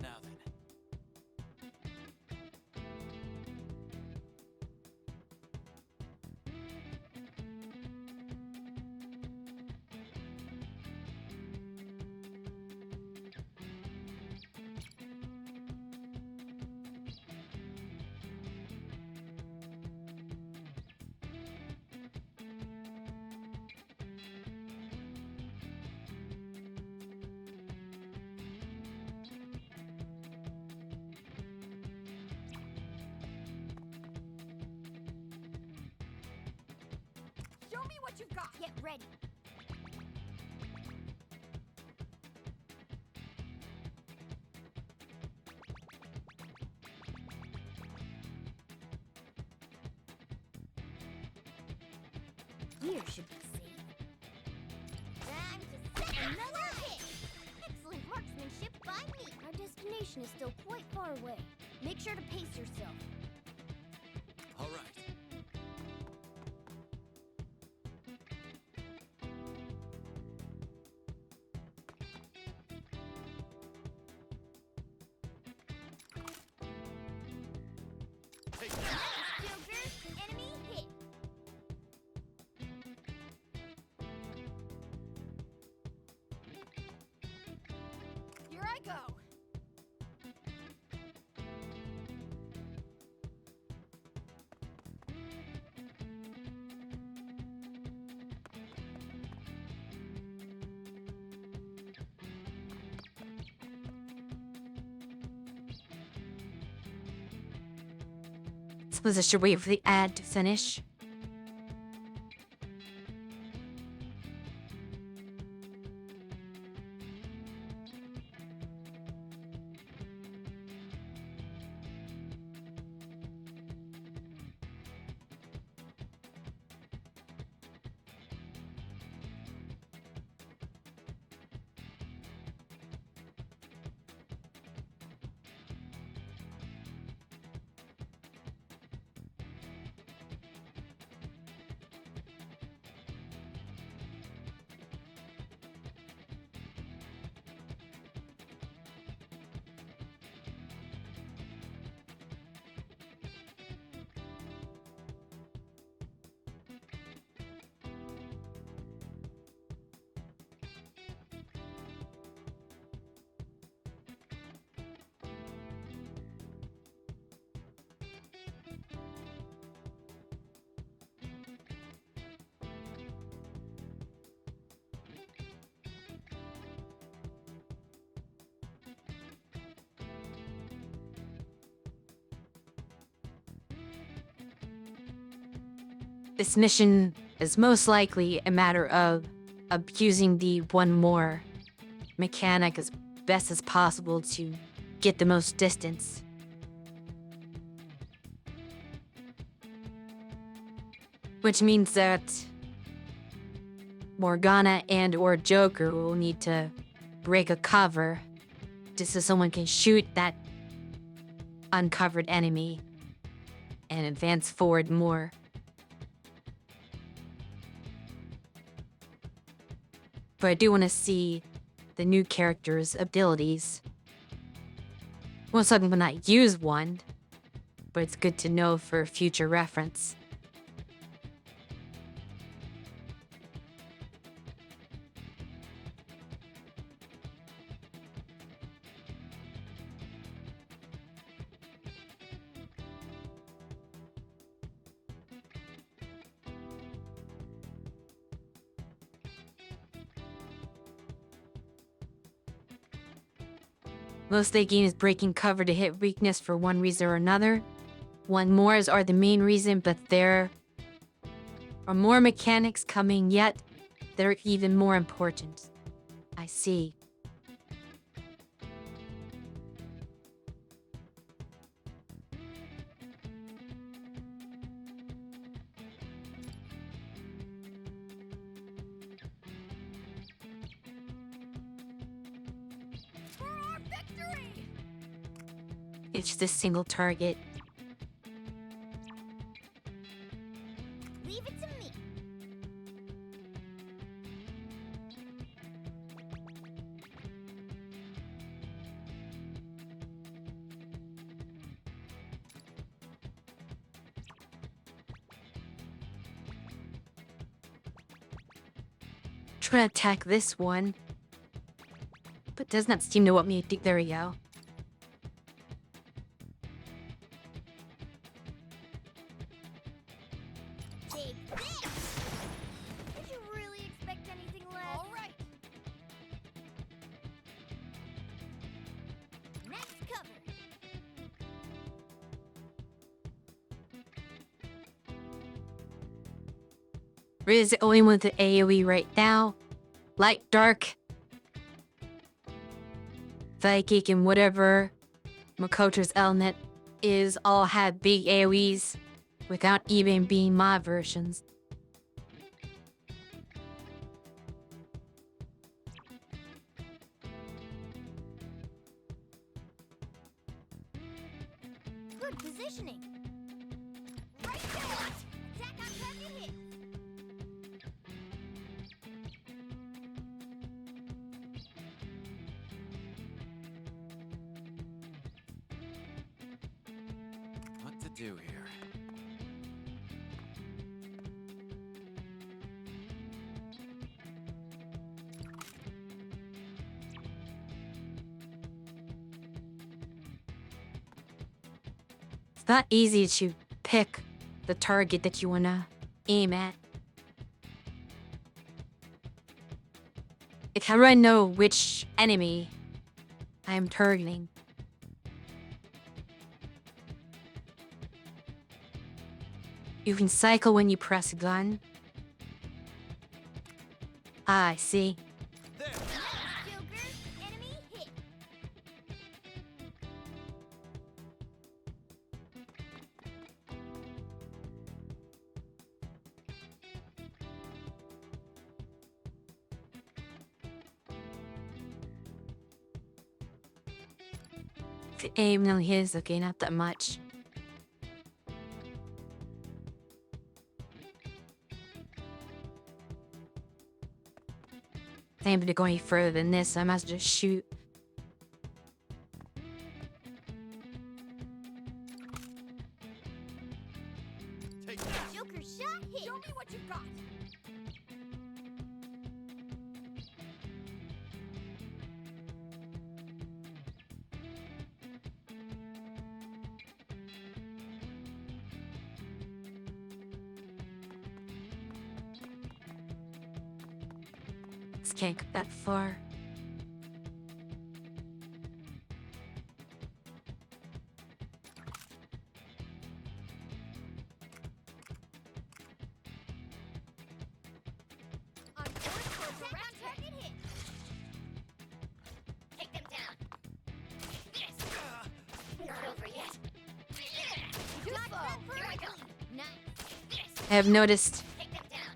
Now then. Show me what you've got! Get ready. here should be safe. Time to set another hit! Excellent marksmanship by me! Our destination is still quite far away. Make sure to pace yourself. All right. Joker, enemy hit! Here I go. Suppose I should wait for the ad to finish. This mission is most likely a matter of abusing the one more mechanic as best as possible to get the most distance. Which means that Morgana and or Joker will need to break a cover just so someone can shoot that uncovered enemy and advance forward more. But I do want to see the new character's abilities. Most likely will not use one, but it's good to know for future reference. Most of the game is breaking cover to hit weakness for one reason or another. One mores are the main reason, but there are more mechanics coming yet that are even more important. I see. For our victory! It's just a single target. Leave it to me. Try to attack this one, but does not seem to want me to. There we go. Take this! Did you really expect anything less? All right. Next cover. Riz is the only one with the AoE right now. Light, dark, psychic, and whatever Makoto's element is all have big AoEs without even being mod versions. positioning. Right there! Attack on target hit! What to do here? It's not easy to pick the target that you wanna aim at. Like, how do I know which enemy I'm targeting? You can cycle when you press a gun. Ah, I see. Joker, enemy hit! The aim on his, okay, not that much. Aim to go any further than this, so I might as well just shoot. Joker shot hit! Show me what you got! This can't go that far. On course for attack on target hit! Take them down. This. Not over yet. Too slow! Here I go. Nice! This. I have noticed Take them down.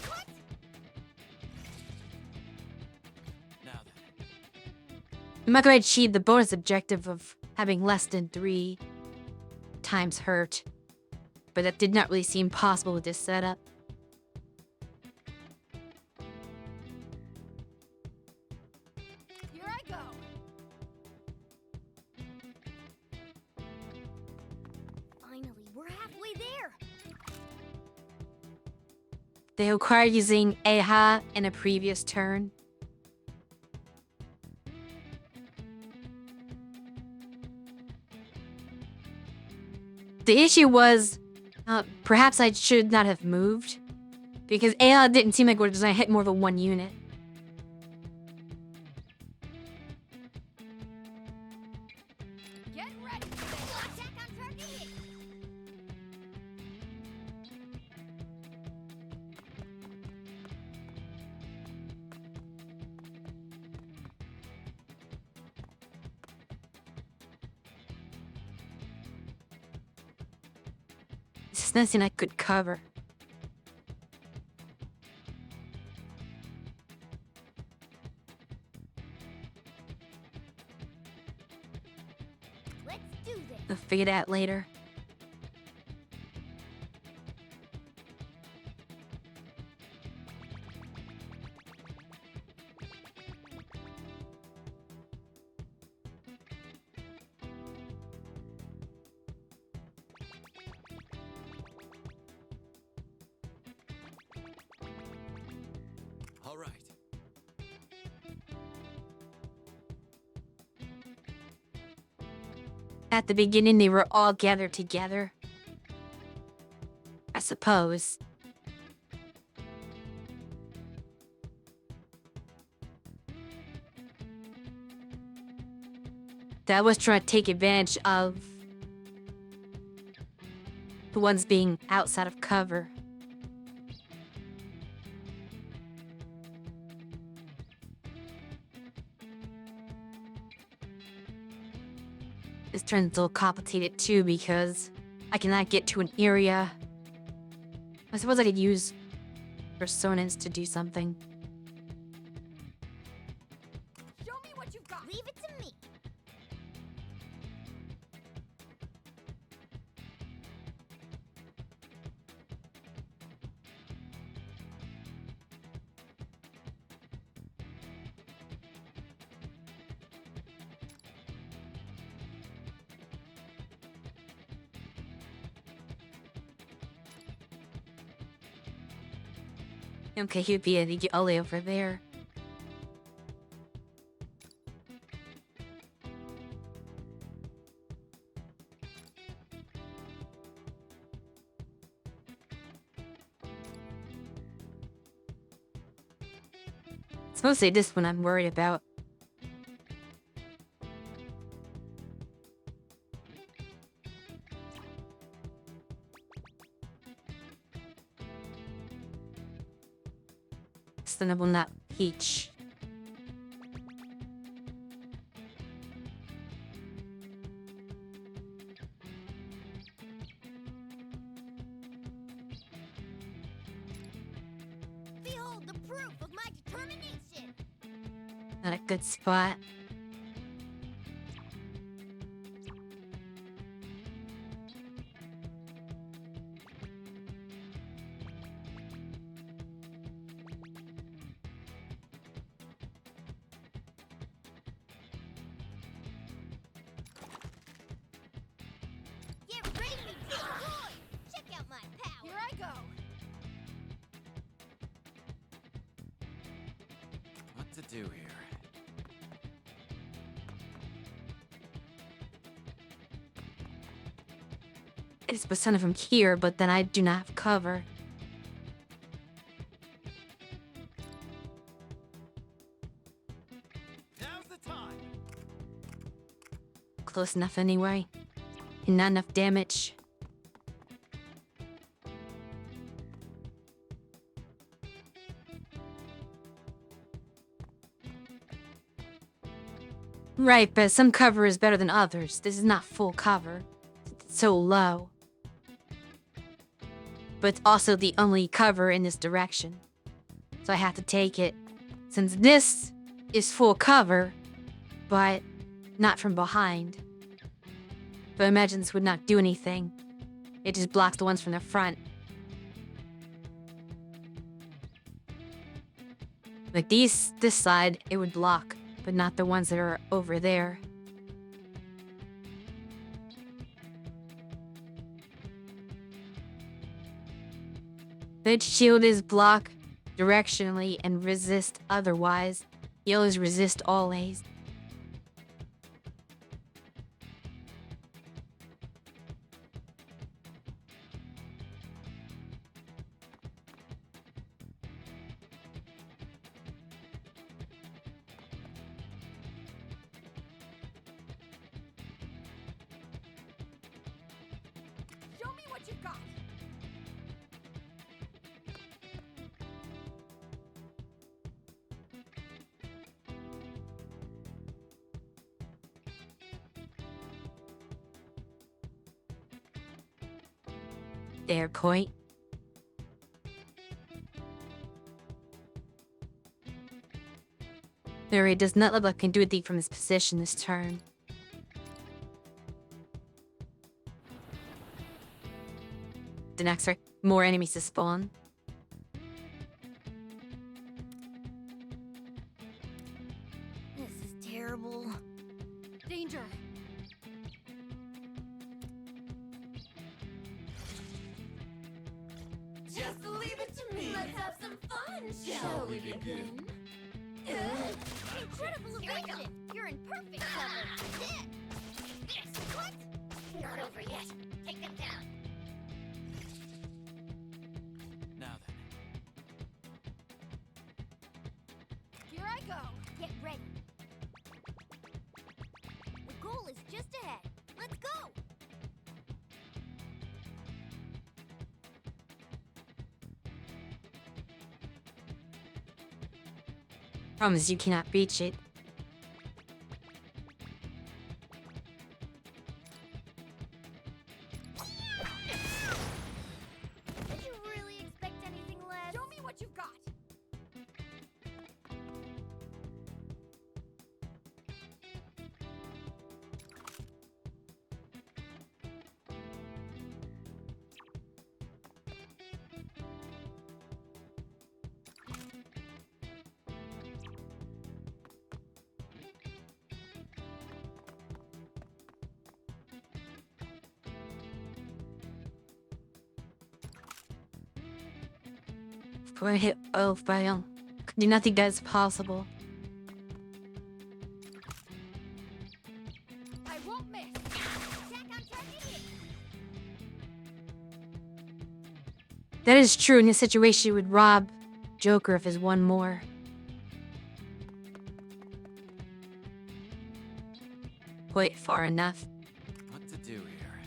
What? Now then. I'm not going to achieve the bonus objective of having less than 3 times hurt. But that did not really seem possible with this setup. Here I go! Finally, we're halfway there! They require using AHA in a previous turn. The issue was, perhaps I should not have moved, because AHA didn't seem like it was designed to hit more than one unit. Get ready! Attack on target hit! This is nothing I could cover. Let's do this! I'll figure that out later. All right. At the beginning, they were all gathered together. I suppose. That was trying to take advantage of the ones being outside of cover. This turns a little complicated too because I cannot get to an area. I suppose I could use personas to do something. Show me what you've got! Leave it to me! Okay, he'd be the alley over there. It's mostly this one I'm worried about. Sustainable, not peach. Behold the proof of my determination. Not a good spot. Get ready, big boy. Check out my power. Here I go. What to do here? It's % of them here, but then I do not have cover. Now's the time. Close enough anyway. And not enough damage. Right, but some cover is better than others. This is not full cover. It's so low. But it's also the only cover in this direction. So I have to take it. Since this is full cover, but not from behind. But I imagine this would not do anything. It just blocks the ones from the front. Like this side, it would block, but not the ones that are over there. The shield is block directionally and resist otherwise. Heal is resist always. Show me what you've got. There, point. There, it does not look like I can do anything from this position this turn. The next turn, more enemies to spawn. This is terrible. Danger. Just leave it to me. Let's have some fun, shall we begin? Incredible evasion. You're in perfect cover. This. What? Not over yet. Take them down. Now then. Here I go. Get ready. The goal is just ahead. Let's go. Problem is you cannot reach it. Did you really expect anything less? Show me what you've got. Voyons. Do not think that is possible. I won't miss. Attack on target hit. That is true. In this situation, she would rob Joker of his one more. Quite far enough. What to do here?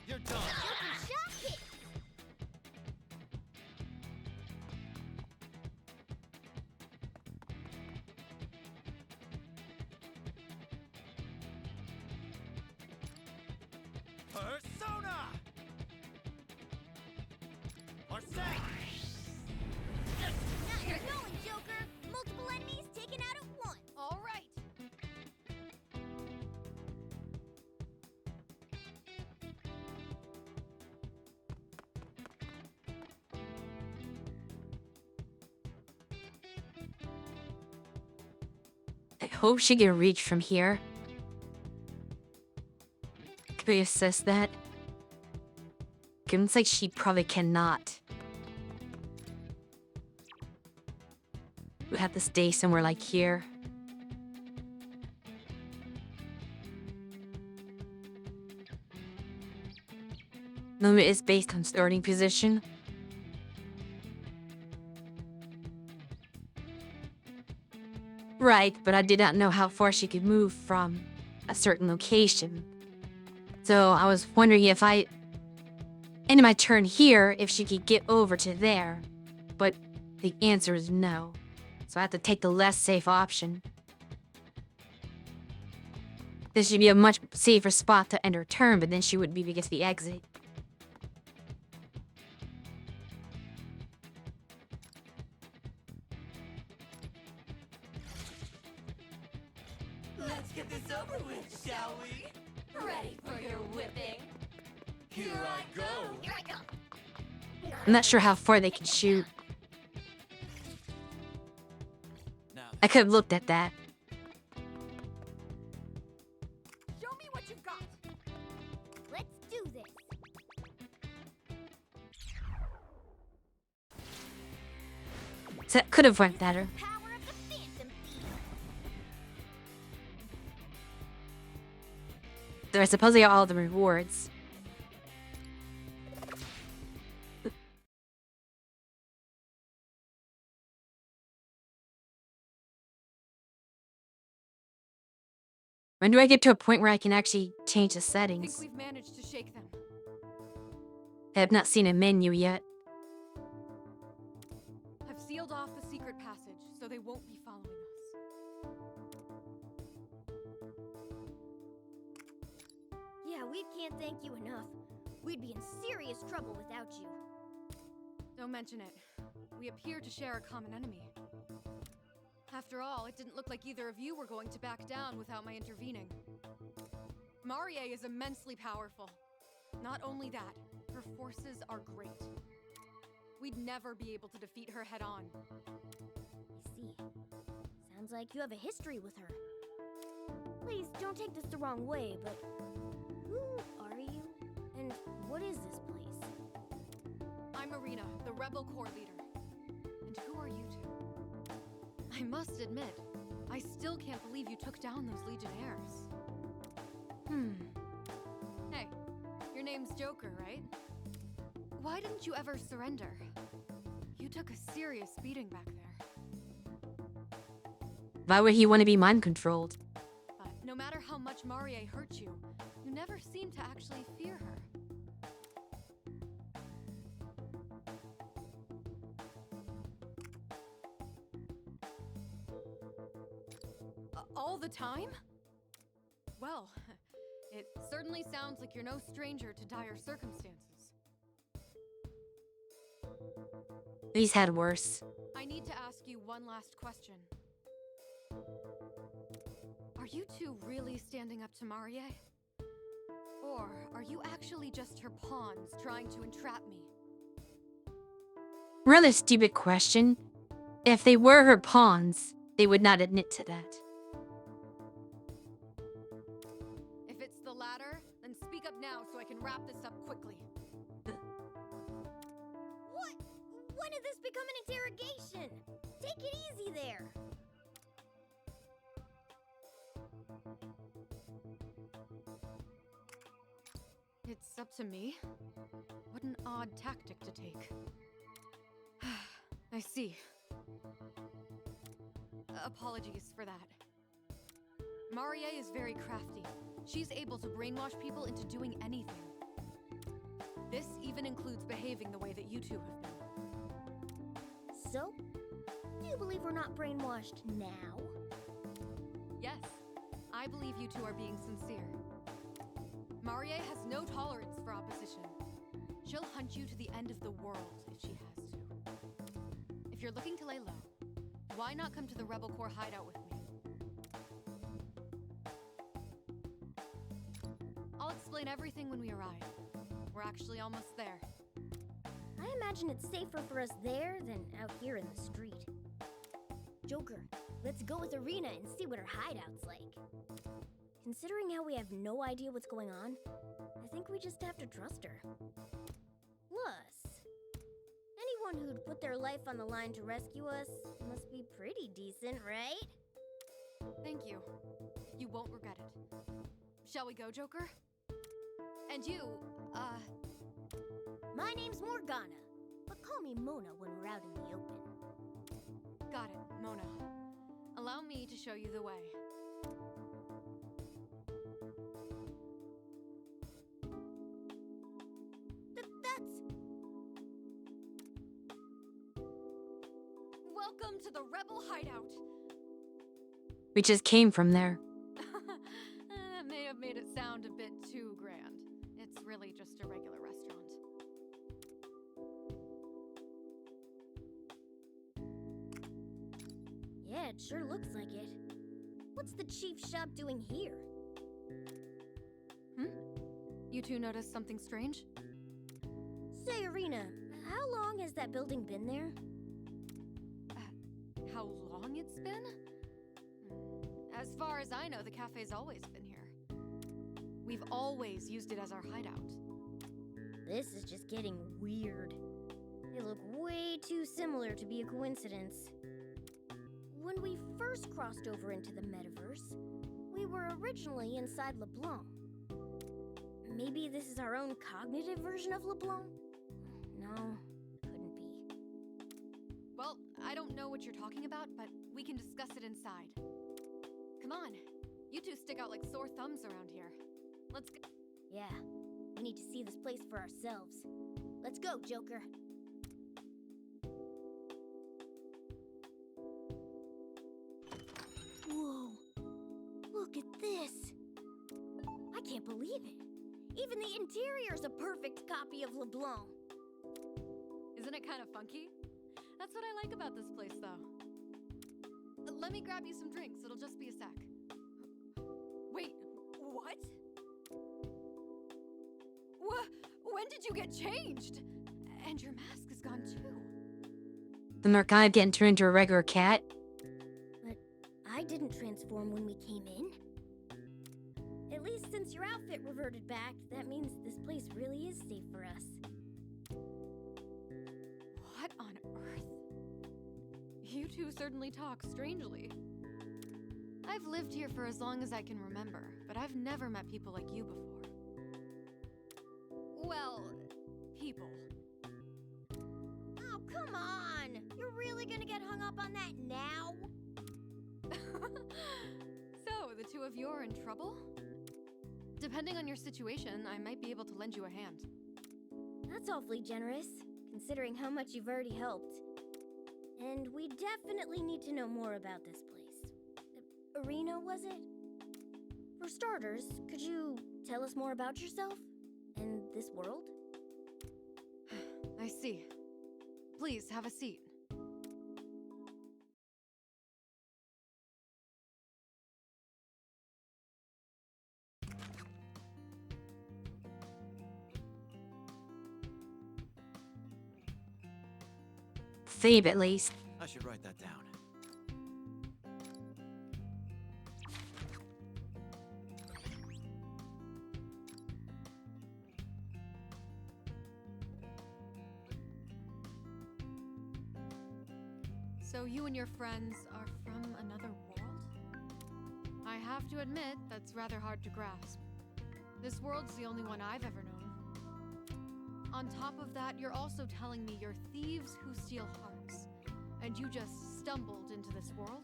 You're done. Joker shock hit. Persona! Or say! Not your going, Joker. Multiple enemies taken out at once. All right. I hope she can reach from here. Could we assess that? It looks like she probably cannot. We have to stay somewhere like here. Limit is based on starting position. Right, but I did not know how far she could move from a certain location. So I was wondering if I ended my turn here, if she could get over to there. But the answer is no. So I have to take the less safe option. This should be a much safer spot to end her turn, but then she would be against the exit. Let's get this over with, shall we? Ready for your whipping? Here I go. Here I go. I'm not sure how far they can shoot. Now, I could have looked at that. Show me what you've got. Let's do this. So that could have went better. Power of the Phantom Thief. There are supposedly all the rewards. When do I get to a point where I can actually change the I think settings? we've managed to shake them. I have not seen a menu yet. I've sealed off the secret passage, so they won't be following us. Yeah, we can't thank you enough. We'd be in serious trouble without you. Don't mention it. We appear to share a common enemy. After all, it didn't look like either of you were going to back down without my intervening. Marie is immensely powerful. Not only that, her forces are great. We'd never be able to defeat her head-on. I see. Sounds like you have a history with her. Please don't take this the wrong way, but who are you? And what is this place? I'm Marina, the Rebel Corps leader. And who are you two? I must admit, I still can't believe you took down those Legionnaires. Hey, your name's Joker, right? Why didn't you ever surrender? You took a serious beating back there. Why would he want to be mind controlled? But no matter how much Marie hurt you, you never seemed to actually fear her. All the time? Well, it certainly sounds like you're no stranger to dire circumstances. He's had worse. I need to ask you one last question. Are you two really standing up to Marie? Or are you actually just her pawns trying to entrap me? Rather stupid question. If they were her pawns, they would not admit to that. did this become an interrogation? Take it easy there. It's up to me? What an odd tactic to take. I see. Apologies for that. Marie is very crafty. She's able to brainwash people into doing anything. This even includes behaving the way that you two have been. So, do you believe we're not brainwashed now? Yes, I believe you two are being sincere. Marie has no tolerance for opposition. She'll hunt you to the end of the world if she has to. If you're looking to lay low, why not come to the Rebel Corps hideout with me? I'll explain everything when we arrive. We're actually almost there. I imagine it's safer for us there than out here in the street. Joker, let's go with Arena and see what her hideout's like. Considering how we have no idea what's going on, I think we just have to trust her. Plus, anyone who'd put their life on the line to rescue us must be pretty decent, right? Thank you. You won't regret it. Shall we go, Joker? And you, My name's Morgana, but call me Mona when we're out in the open. Got it, Mona. Allow me to show you the way. Welcome to the Rebel Hideout. We just came from there. That may have made it sound a bit too grand. It's really just a regular restaurant. Yeah, it sure looks like it. What's the chief's shop doing here? You two noticed something strange? Say, Arena, how long has that building been there? How long it's been? As far as I know, the cafe's always been here. We've always used it as our hideout. This is just getting weird. They look way too similar to be a coincidence. When we first crossed over into the metaverse, we were originally inside LeBlanc. Maybe this is our own cognitive version of LeBlanc? No, couldn't be. Well, I don't know what you're talking about, but we can discuss it inside. Come on, you two stick out like sore thumbs around here. Let's go. Yeah, we need to see this place for ourselves. Let's go, Joker. Whoa, look at this. I can't believe it. Even the interior's a perfect copy of LeBlanc. Isn't it kind of funky? That's what I like about this place, though. Let me grab you some drinks. It'll just be a sec. Wait, what? When did you get changed? And your mask is gone too. The Morgana didn't turn into a regular cat. But I didn't transform when we came in. At least since your outfit reverted back, that means this place really is safe for us. What on earth? You two certainly talk strangely. I've lived here for as long as I can remember, but I've never met people like you before. Well, people. Oh, come on! You're really gonna get hung up on that now? So, the two of you are in trouble? Depending on your situation, I might be able to lend you a hand. That's awfully generous, considering how much you've already helped. And we definitely need to know more about this place. Arena, was it? For starters, could you tell us more about yourself? And this world? I see. Please, have a seat. Thebe, at least. I should write that down. So you and your friends are from another world? I have to admit, that's rather hard to grasp. This world's the only one I've ever known. On top of that, you're also telling me you're thieves who steal hearts, and you just stumbled into this world?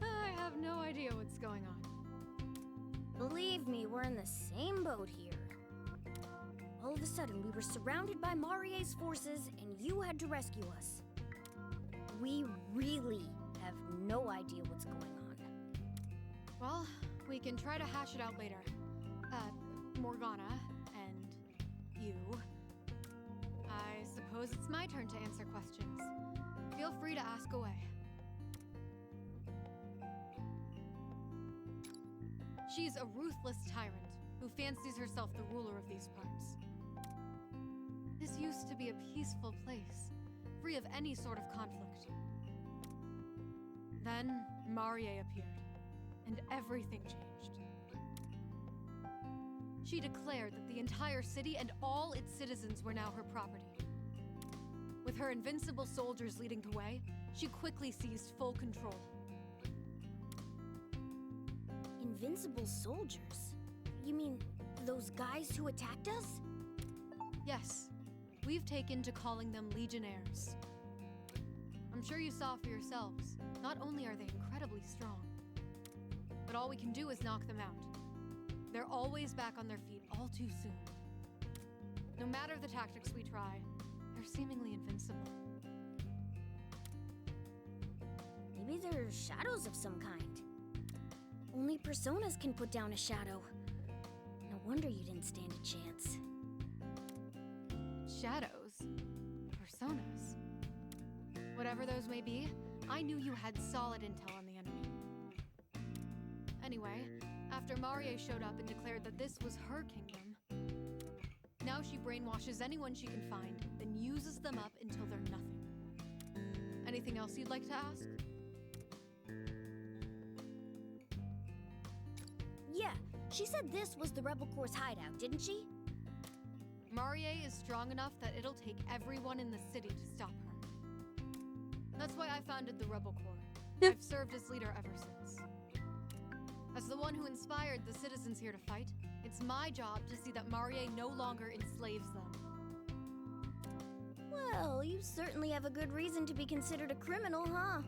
I have no idea what's going on. Believe me, we're in the same boat here. All of a sudden, we were surrounded by Marie's forces, and you had to rescue us. We really have no idea what's going on. Well, we can try to hash it out later. Morgana, and you. I suppose it's my turn to answer questions. Feel free to ask away. She's a ruthless tyrant who fancies herself the ruler of these parts. This used to be a peaceful place, free of any sort of conflict. Then Marie appeared, and everything changed. She declared that the entire city and all its citizens were now her property. With her invincible soldiers leading the way, she quickly seized full control. Invincible soldiers? You mean those guys who attacked us? Yes, we've taken to calling them Legionnaires. I'm sure you saw for yourselves, not only are they incredibly strong, but all we can do is knock them out. They're always back on their feet all too soon. No matter the tactics we try, they're seemingly invincible. Maybe they're shadows of some kind. Only personas can put down a shadow. No wonder you didn't stand a chance. Shadows? Personas? Whatever those may be, I knew you had solid intel on the enemy. Anyway, after Marie showed up and declared that this was her kingdom, now she brainwashes anyone she can find, then uses them up until they're nothing. Anything else you'd like to ask? Yeah, she said this was the Rebel Corps' hideout, didn't she? Marie is strong enough that it'll take everyone in the city to stop her. That's why I founded the Rebel Corps. I've served as leader ever since. As the one who inspired the citizens here to fight, it's my job to see that Marie no longer enslaves them. Well, you certainly have a good reason to be considered a criminal, huh?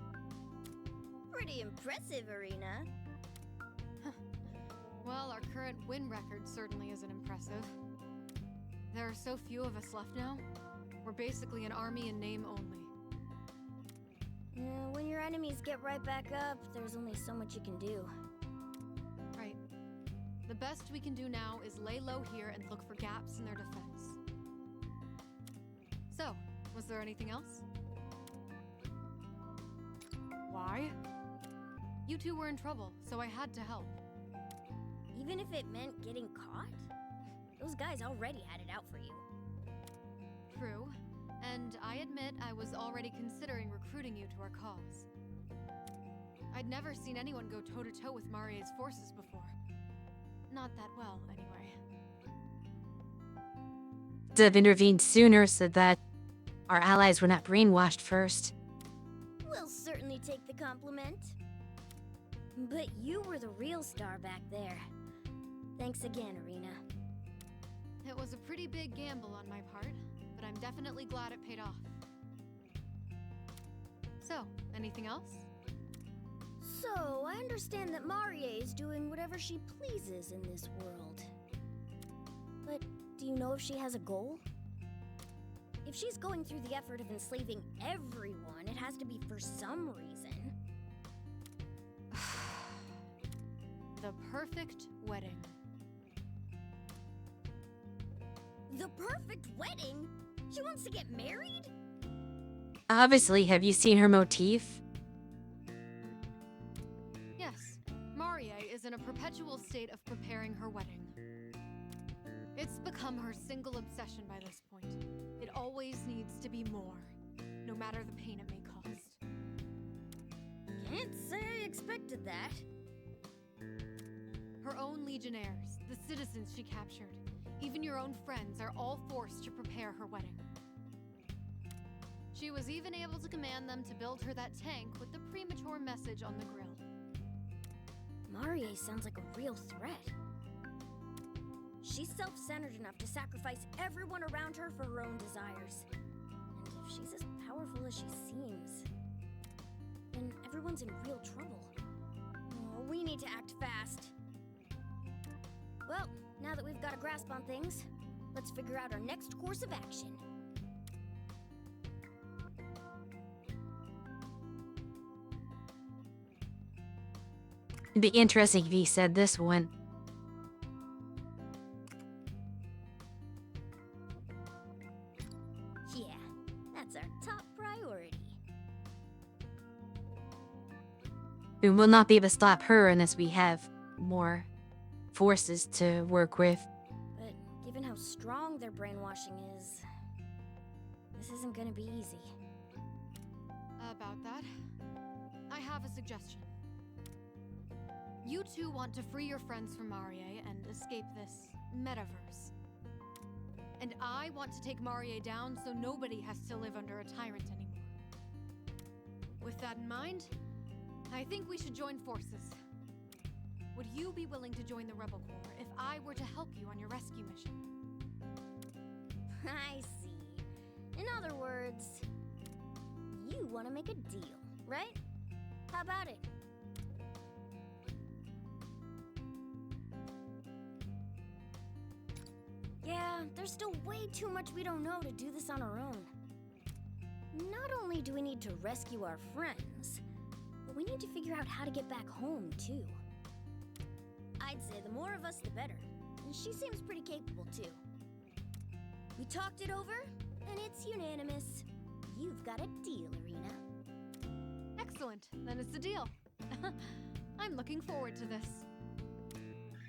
Pretty impressive, Irina. Well, our current win record certainly isn't impressive. There are so few of us left now. We're basically an army in name only. When your enemies get right back up, there's only so much you can do. Right. The best we can do now is lay low here and look for gaps in their defense. So, was there anything else? Why? You two were in trouble, so I had to help. Even if it meant getting caught? Those guys already had it out for you. True. And I admit I was already considering recruiting you to our cause. I'd never seen anyone go toe-to-toe with Marie's forces before. Not that well, anyway. To have intervened sooner so that our allies were not brainwashed first. We'll certainly take the compliment. But you were the real star back there. Thanks again, Irina. It was a pretty big gamble on my part, but I'm definitely glad it paid off. So, anything else? So, I understand that Marie is doing whatever she pleases in this world. But do you know if she has a goal? If she's going through the effort of enslaving everyone, it has to be for some reason. The perfect wedding. The perfect wedding? She wants to get married? Obviously, have you seen her motif? Yes, Marie is in a perpetual state of preparing her wedding. It's become her single obsession by this point. It always needs to be more, no matter the pain it may cost. Can't say I expected that. Her own legionnaires, the citizens she captured, even your own friends are all forced to prepare her wedding. She was even able to command them to build her that tank with the premature message on the grill. Marie sounds like a real threat. She's self-centered enough to sacrifice everyone around her for her own desires. And if she's as powerful as she seems, then everyone's in real trouble. Oh, we need to act fast. Well, now that we've got a grasp on things, let's figure out our next course of action. It'd be interesting if he said this one. Yeah, that's our top priority. We will not be able to stop her unless we have more forces to work with. But given how strong their brainwashing is, this isn't gonna be easy. About that, I have a suggestion. You two want to free your friends from Marie and escape this metaverse. And I want to take Marie down so nobody has to live under a tyrant anymore. With that in mind, I think we should join forces. Would you be willing to join the Rebel Corps if I were to help you on your rescue mission? I see. In other words, you want to make a deal, right? How about it? Yeah, there's still way too much we don't know to do this on our own. Not only do we need to rescue our friends, but we need to figure out how to get back home, too. I'd say the more of us, the better. And she seems pretty capable, too. We talked it over, and it's unanimous. You've got a deal, Arena. Excellent. Then it's a deal. I'm looking forward to this.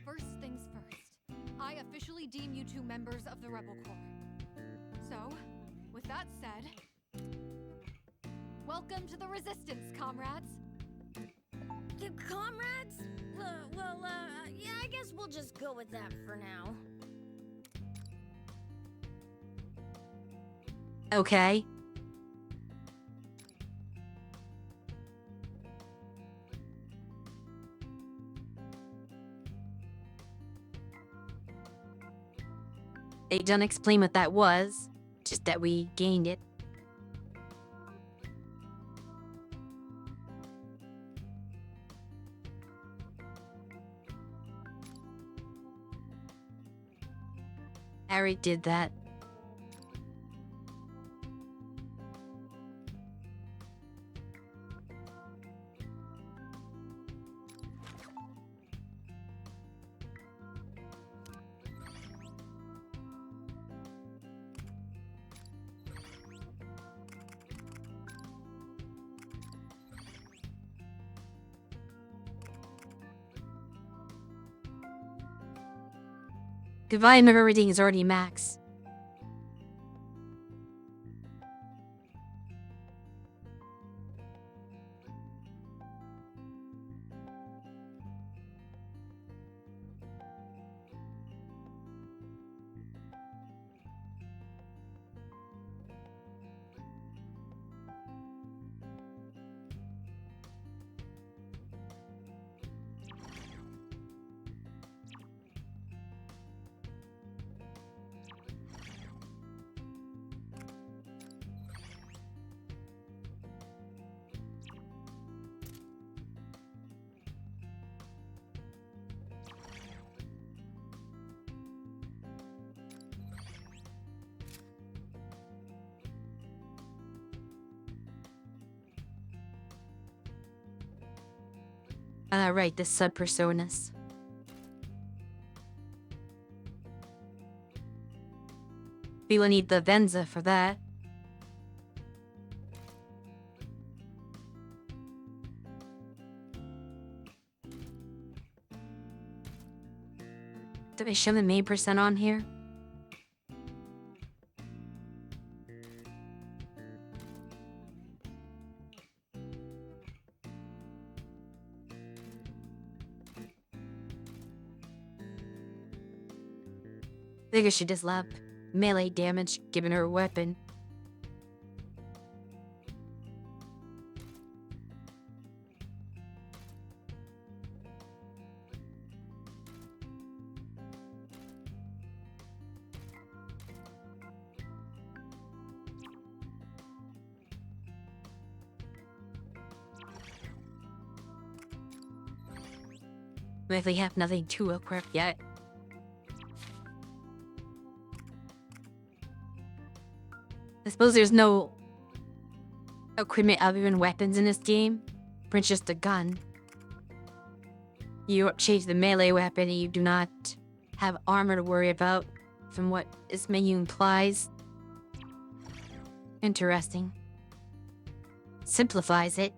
First things first. I officially deem you two members of the Rebel Corps. So, with that said, welcome to the Resistance, comrades. The comrades? Yeah, I guess we'll just go with that for now. Okay. They don't explain what that was, just that we gained it. Harry did that. The volume of everything is already max. Right, the sub-personas. We will need the Venza for that. Did they show the main percent on here? I think she just left melee damage given her weapon. Likely have nothing to equip yet. I suppose there's no equipment other than weapons in this game. It's just a gun. You change the melee weapon and you do not have armor to worry about, from what this menu implies. Interesting. Simplifies it.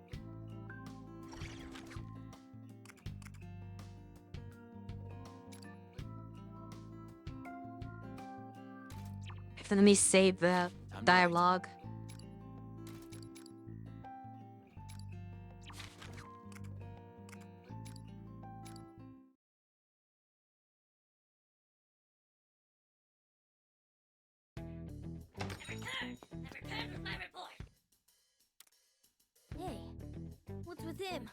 Let me save the dialogue. I've returned with my report. Hey, what's with him?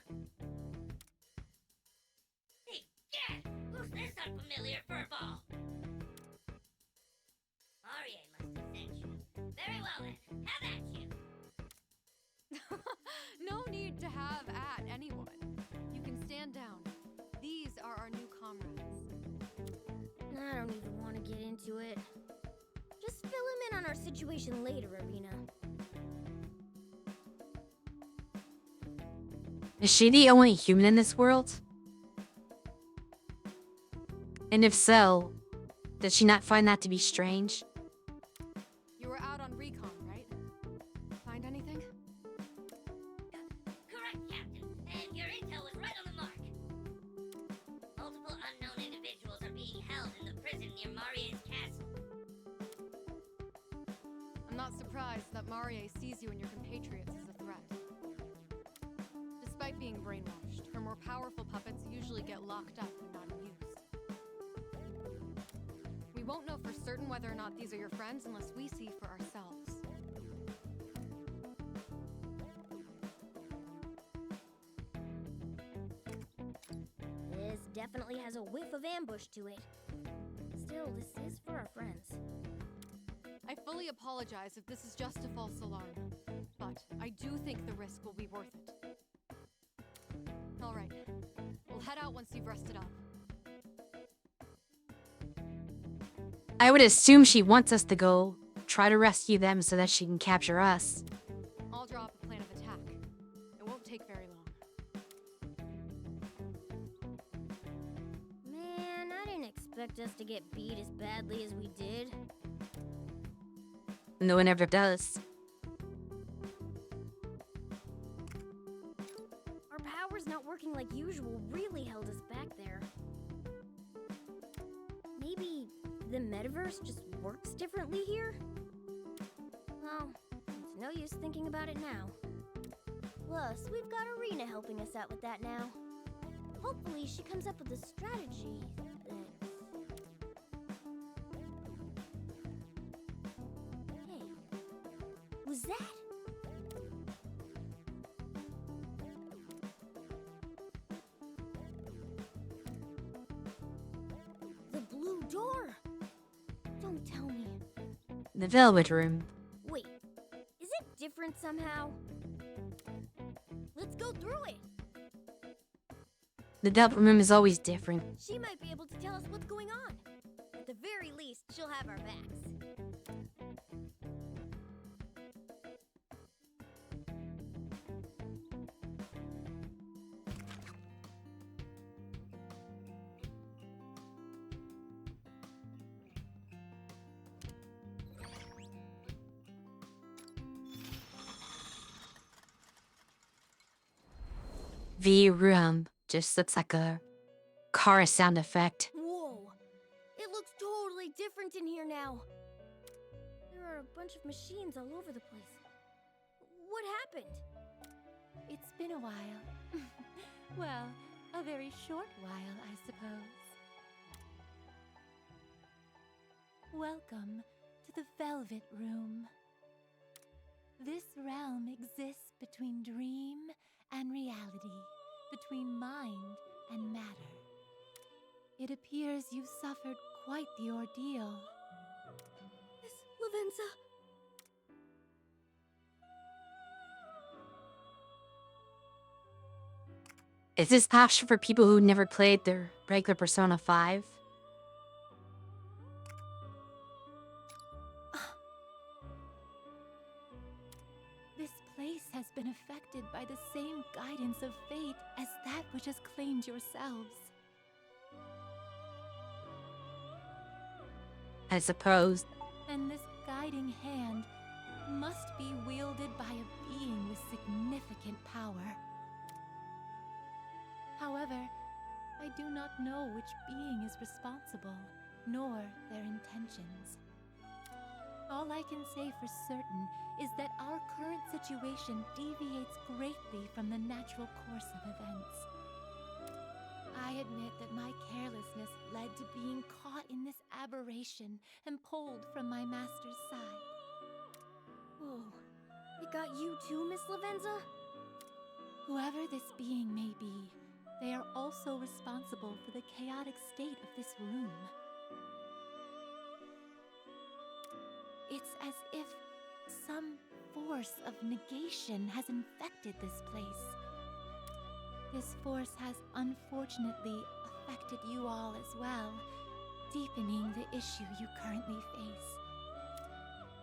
Hey, Dad, who's this unfamiliar furball? Marie must have sent you. Very well then, have at you. No need to have at anyone. You can stand down. These are our new comrades. I don't even want to get into it. Just fill him in on our situation later, Arena. Is she the only human in this world? And if so, does she not find that to be strange? You were out on recon, right? Find anything? Correct, Captain. And your intel was right on the mark. Multiple unknown individuals are being held in the prison near Marie's castle. I'm not surprised that Marie sees you and your compatriots as a threat. Despite being brainwashed, her more powerful puppets usually get locked up and not used. We won't know for certain whether or not these are your friends unless we see for ourselves. This definitely has a whiff of ambush to it. Still, this is for our friends. I fully apologize if this is just a false alarm, but I do think the risk will be worth it. All right, we'll head out once you've rested up. I would assume she wants us to go try to rescue them so that she can capture us. I'll draw up a plan of attack. It won't take very long. Man, I didn't expect us to get beat as badly as we did. No one ever does. Our power's not working like usual really held us back there. Maybe the metaverse just works differently here? Well, it's no use thinking about it now. Plus, we've got Arena helping us out with that now. Hopefully, she comes up with a strategy that... Hey, was that? The blue door! Don't tell me. The Velvet Room. Wait, is it different somehow? Let's go through it! The Velvet Room is always different. She might be able to tell us what's going on. At the very least, she'll have our backs. V-Room. Just looks like a car sound effect. Whoa! It looks totally different in here now. There are a bunch of machines all over the place. What happened? It's been a while. Well, a very short while, I suppose. Welcome to the Velvet Room. This realm exists between dream and reality, between mind and matter. It appears you've suffered quite the ordeal. Miss Lavenza. Is this option for people who never played their regular Persona 5? This place has been affected by the same guidance of fate as that which has claimed yourselves. I suppose. And this guiding hand must be wielded by a being with significant power. However, I do not know which being is responsible, nor their intentions. All I can say for certain is that our current situation deviates greatly from the natural course of events. I admit that my carelessness led to being caught in this aberration and pulled from my master's side. Whoa. It got you too, Miss Lavenza? Whoever this being may be, they are also responsible for the chaotic state of this room. It's as if some force of negation has infected this place. This force has unfortunately affected you all as well, deepening the issue you currently face.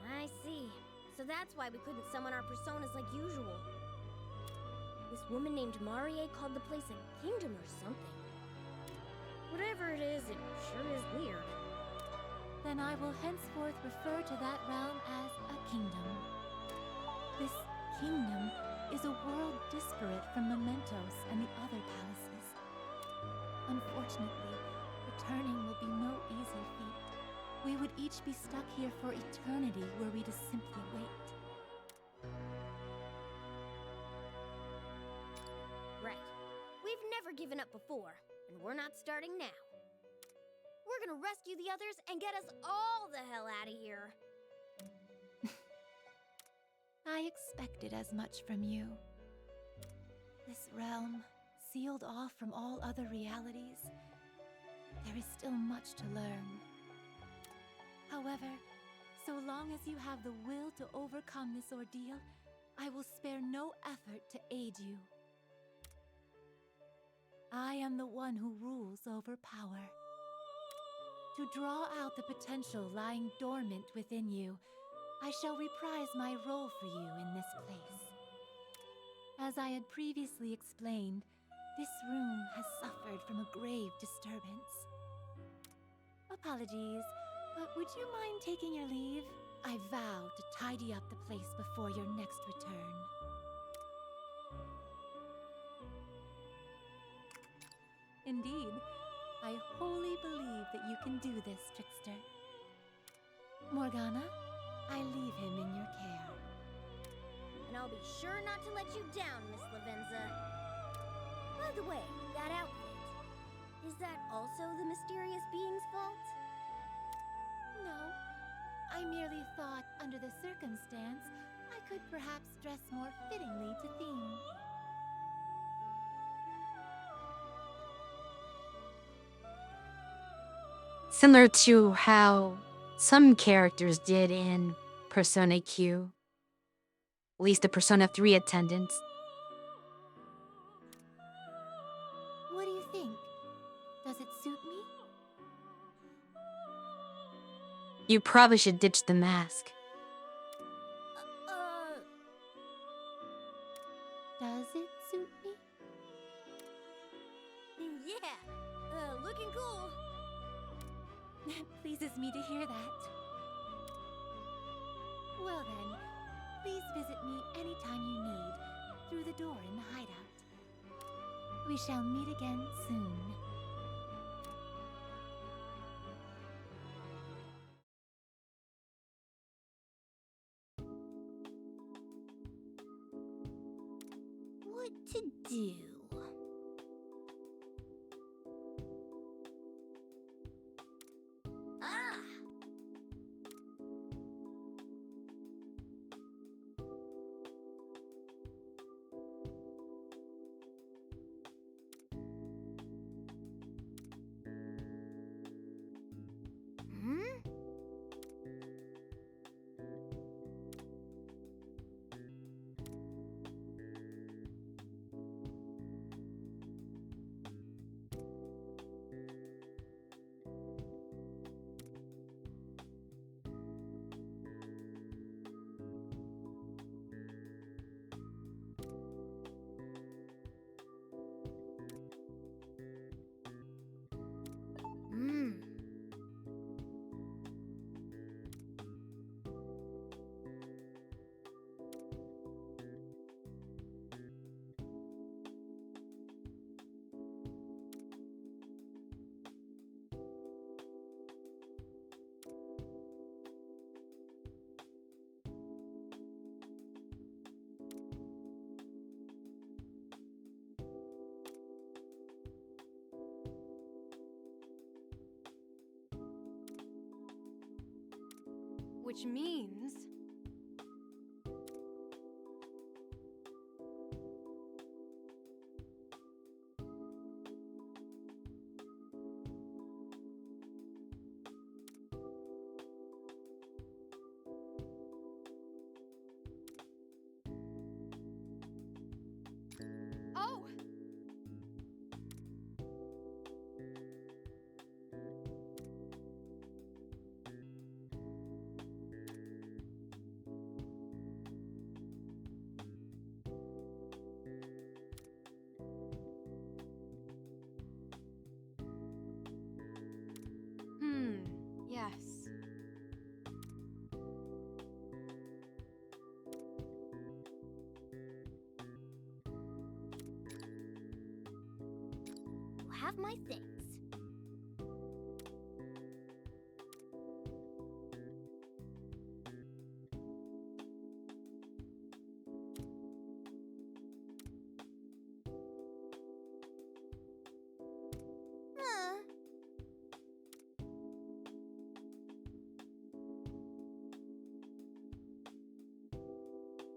I see. So that's why we couldn't summon our personas like usual. This woman named Marie called the place a kingdom or something. Whatever it is sure is weird. Then I will henceforth refer to that realm as a kingdom. This kingdom is a world disparate from Mementos and the other palaces. Unfortunately, returning will be no easy feat. We would each be stuck here for eternity were we to simply wait. Right. We've never given up before, and we're not starting now. We're gonna rescue the others and get us all the hell out of here. I expected as much from you. This realm, sealed off from all other realities, there is still much to learn. However, so long as you have the will to overcome this ordeal, I will spare no effort to aid you. I am the one who rules over power. To draw out the potential lying dormant within you, I shall reprise my role for you in this place. As I had previously explained, this room has suffered from a grave disturbance. Apologies, but would you mind taking your leave? I vow to tidy up the place before your next return. Indeed, I wholly believe that you can do this, trickster. Morgana, I leave him in your care. And I'll be sure not to let you down, Miss Lavenza. By the way, that outfit, is that also the mysterious being's fault? No, I merely thought, under the circumstance, I could perhaps dress more fittingly to theme. Similar to how some characters did in Persona Q. At least the Persona 3 attendants. What do you think? Does it suit me? You probably should ditch the mask. Does it suit me? Yeah, looking cool. Pleases me to hear that. Well then, please visit me anytime you need, through the door in the hideout. We shall meet again soon. What to do? Ah! Which means... Oh! Yes. You have my things.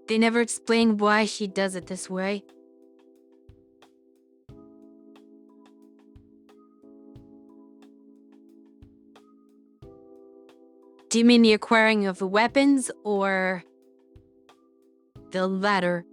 They never explain why she does it this way. Do you mean the acquiring of the weapons or the latter?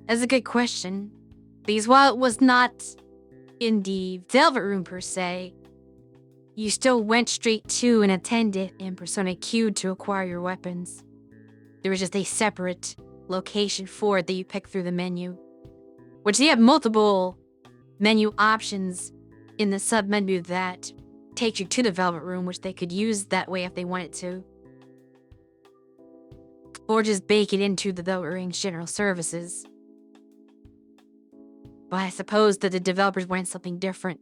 That's a good question. Because while it was not in the Velvet Room per se, you still went straight to an attendant in Persona Q to acquire your weapons. There was just a separate location for it that you pick through the menu. Which they have multiple menu options in the sub-menu that take you to the Velvet Room, which they could use that way if they wanted to. Or just bake it into the Velvet Ring's general services. But I suppose that the developers wanted something different.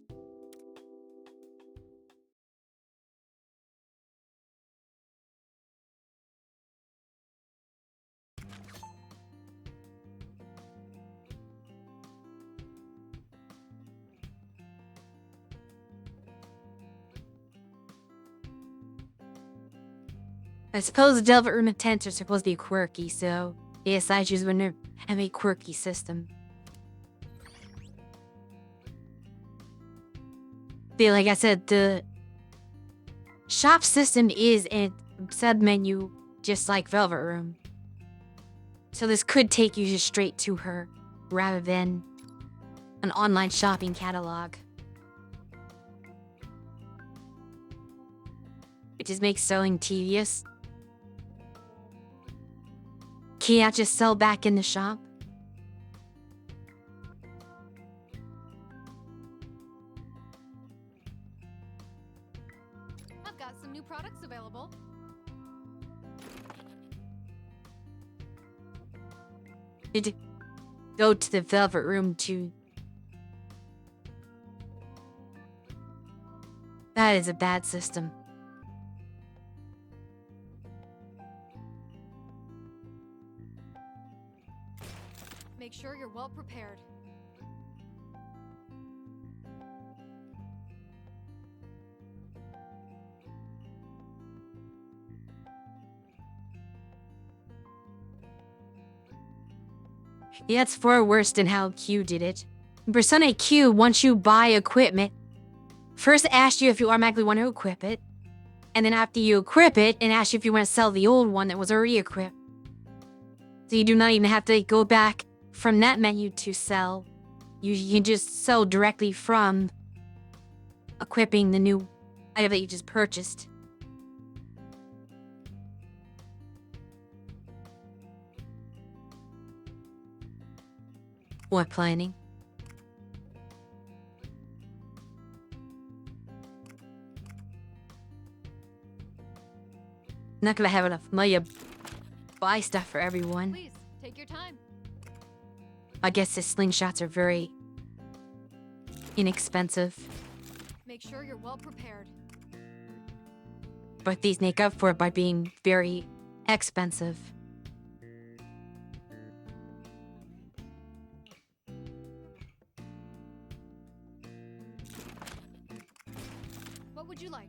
I suppose the Velvet Room attempts are supposed to be quirky, so ASI choose when they have a quirky system. But like I said, the shop system is a sub-menu just like Velvet Room. So this could take you just straight to her, rather than an online shopping catalog. It just makes selling tedious. Can't just sell back in the shop? I've got some new products available. Did go to the Velvet Room to... That is a bad system. Make sure you're well prepared. Yeah, it's far worse than how Q did it. In Persona Q, once you buy equipment, first it asks you if you automatically want to equip it, and then after you equip it, it asks you if you want to sell the old one that was already equipped. So you do not even have to go back from that menu to sell. You can just sell directly from equipping the new item that you just purchased. What planning? Not gonna have enough money to buy stuff for everyone. Please, take your time. I guess the slingshots are very inexpensive, Make sure you're well prepared. but these make up for it by being very expensive. What would you like?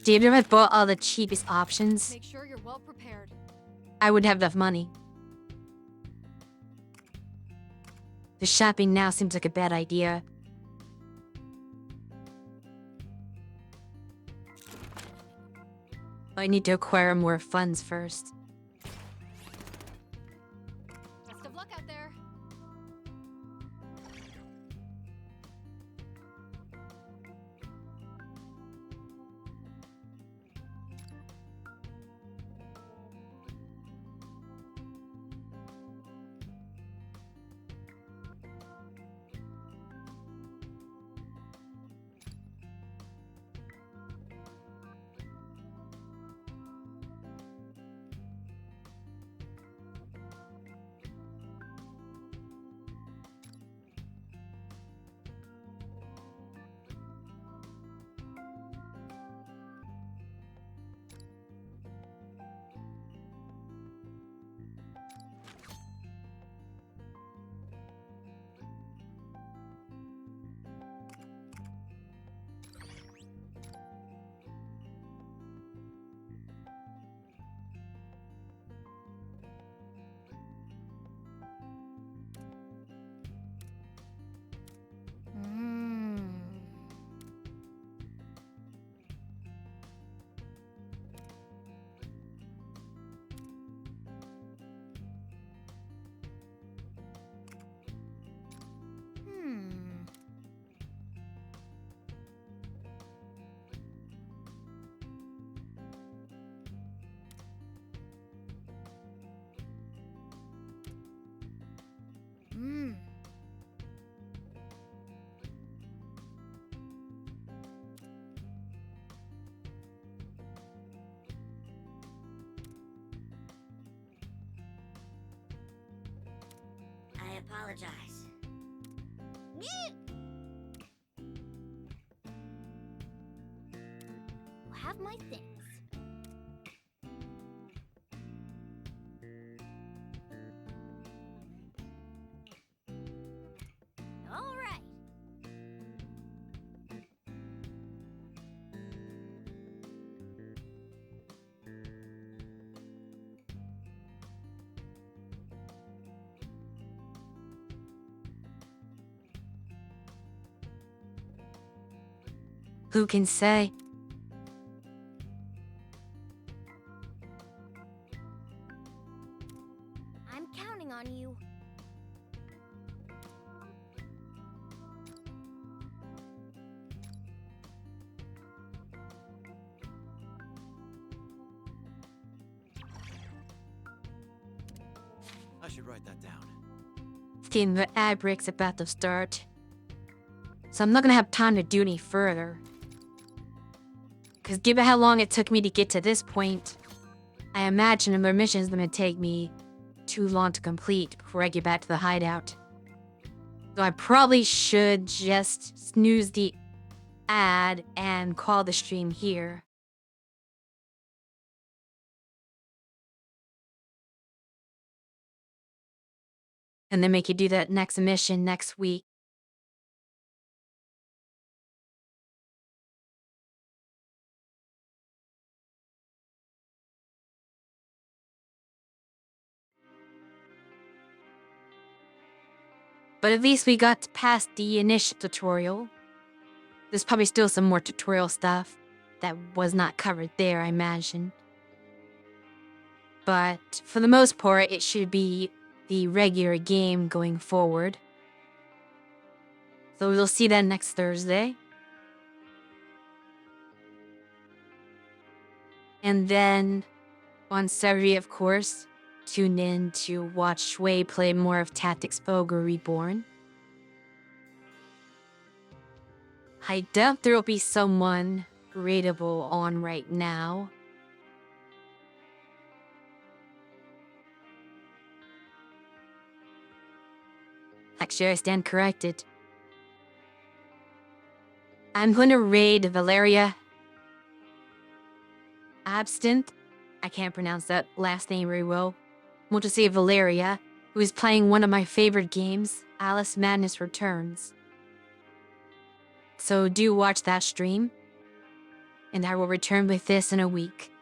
Even if I bought all the cheapest options, Make sure you're well prepared. I wouldn't have enough money. The shopping now seems like a bad idea. I need to acquire more funds first. Best of luck out there. I apologize. Have my things. All right. Who can say? I'm counting on you. I should write that down. Seeing the ad break's about to start, so I'm not gonna have time to do any further. Because given how long it took me to get to this point, I imagine the mission's gonna take me too long to complete before I get back to the hideout. So I probably should just snooze the ad and call the stream here. And then make you do that next mission next week. But at least we got past the initial tutorial. There's probably still some more tutorial stuff that was not covered there, I imagine. But for the most part, it should be the regular game going forward. So we'll see that next Thursday. And then on Saturday, of course, tune in to watch Shui play more of Tactics Pogo Reborn. I doubt there will be someone rateable on right now. Actually, I stand corrected. I'm going to raid Valeria Absinthe. I can't pronounce that last name very well. We'll just say Valeria, who is playing one of my favorite games, Alice Madness Returns. So do watch that stream, and I will return with this in a week.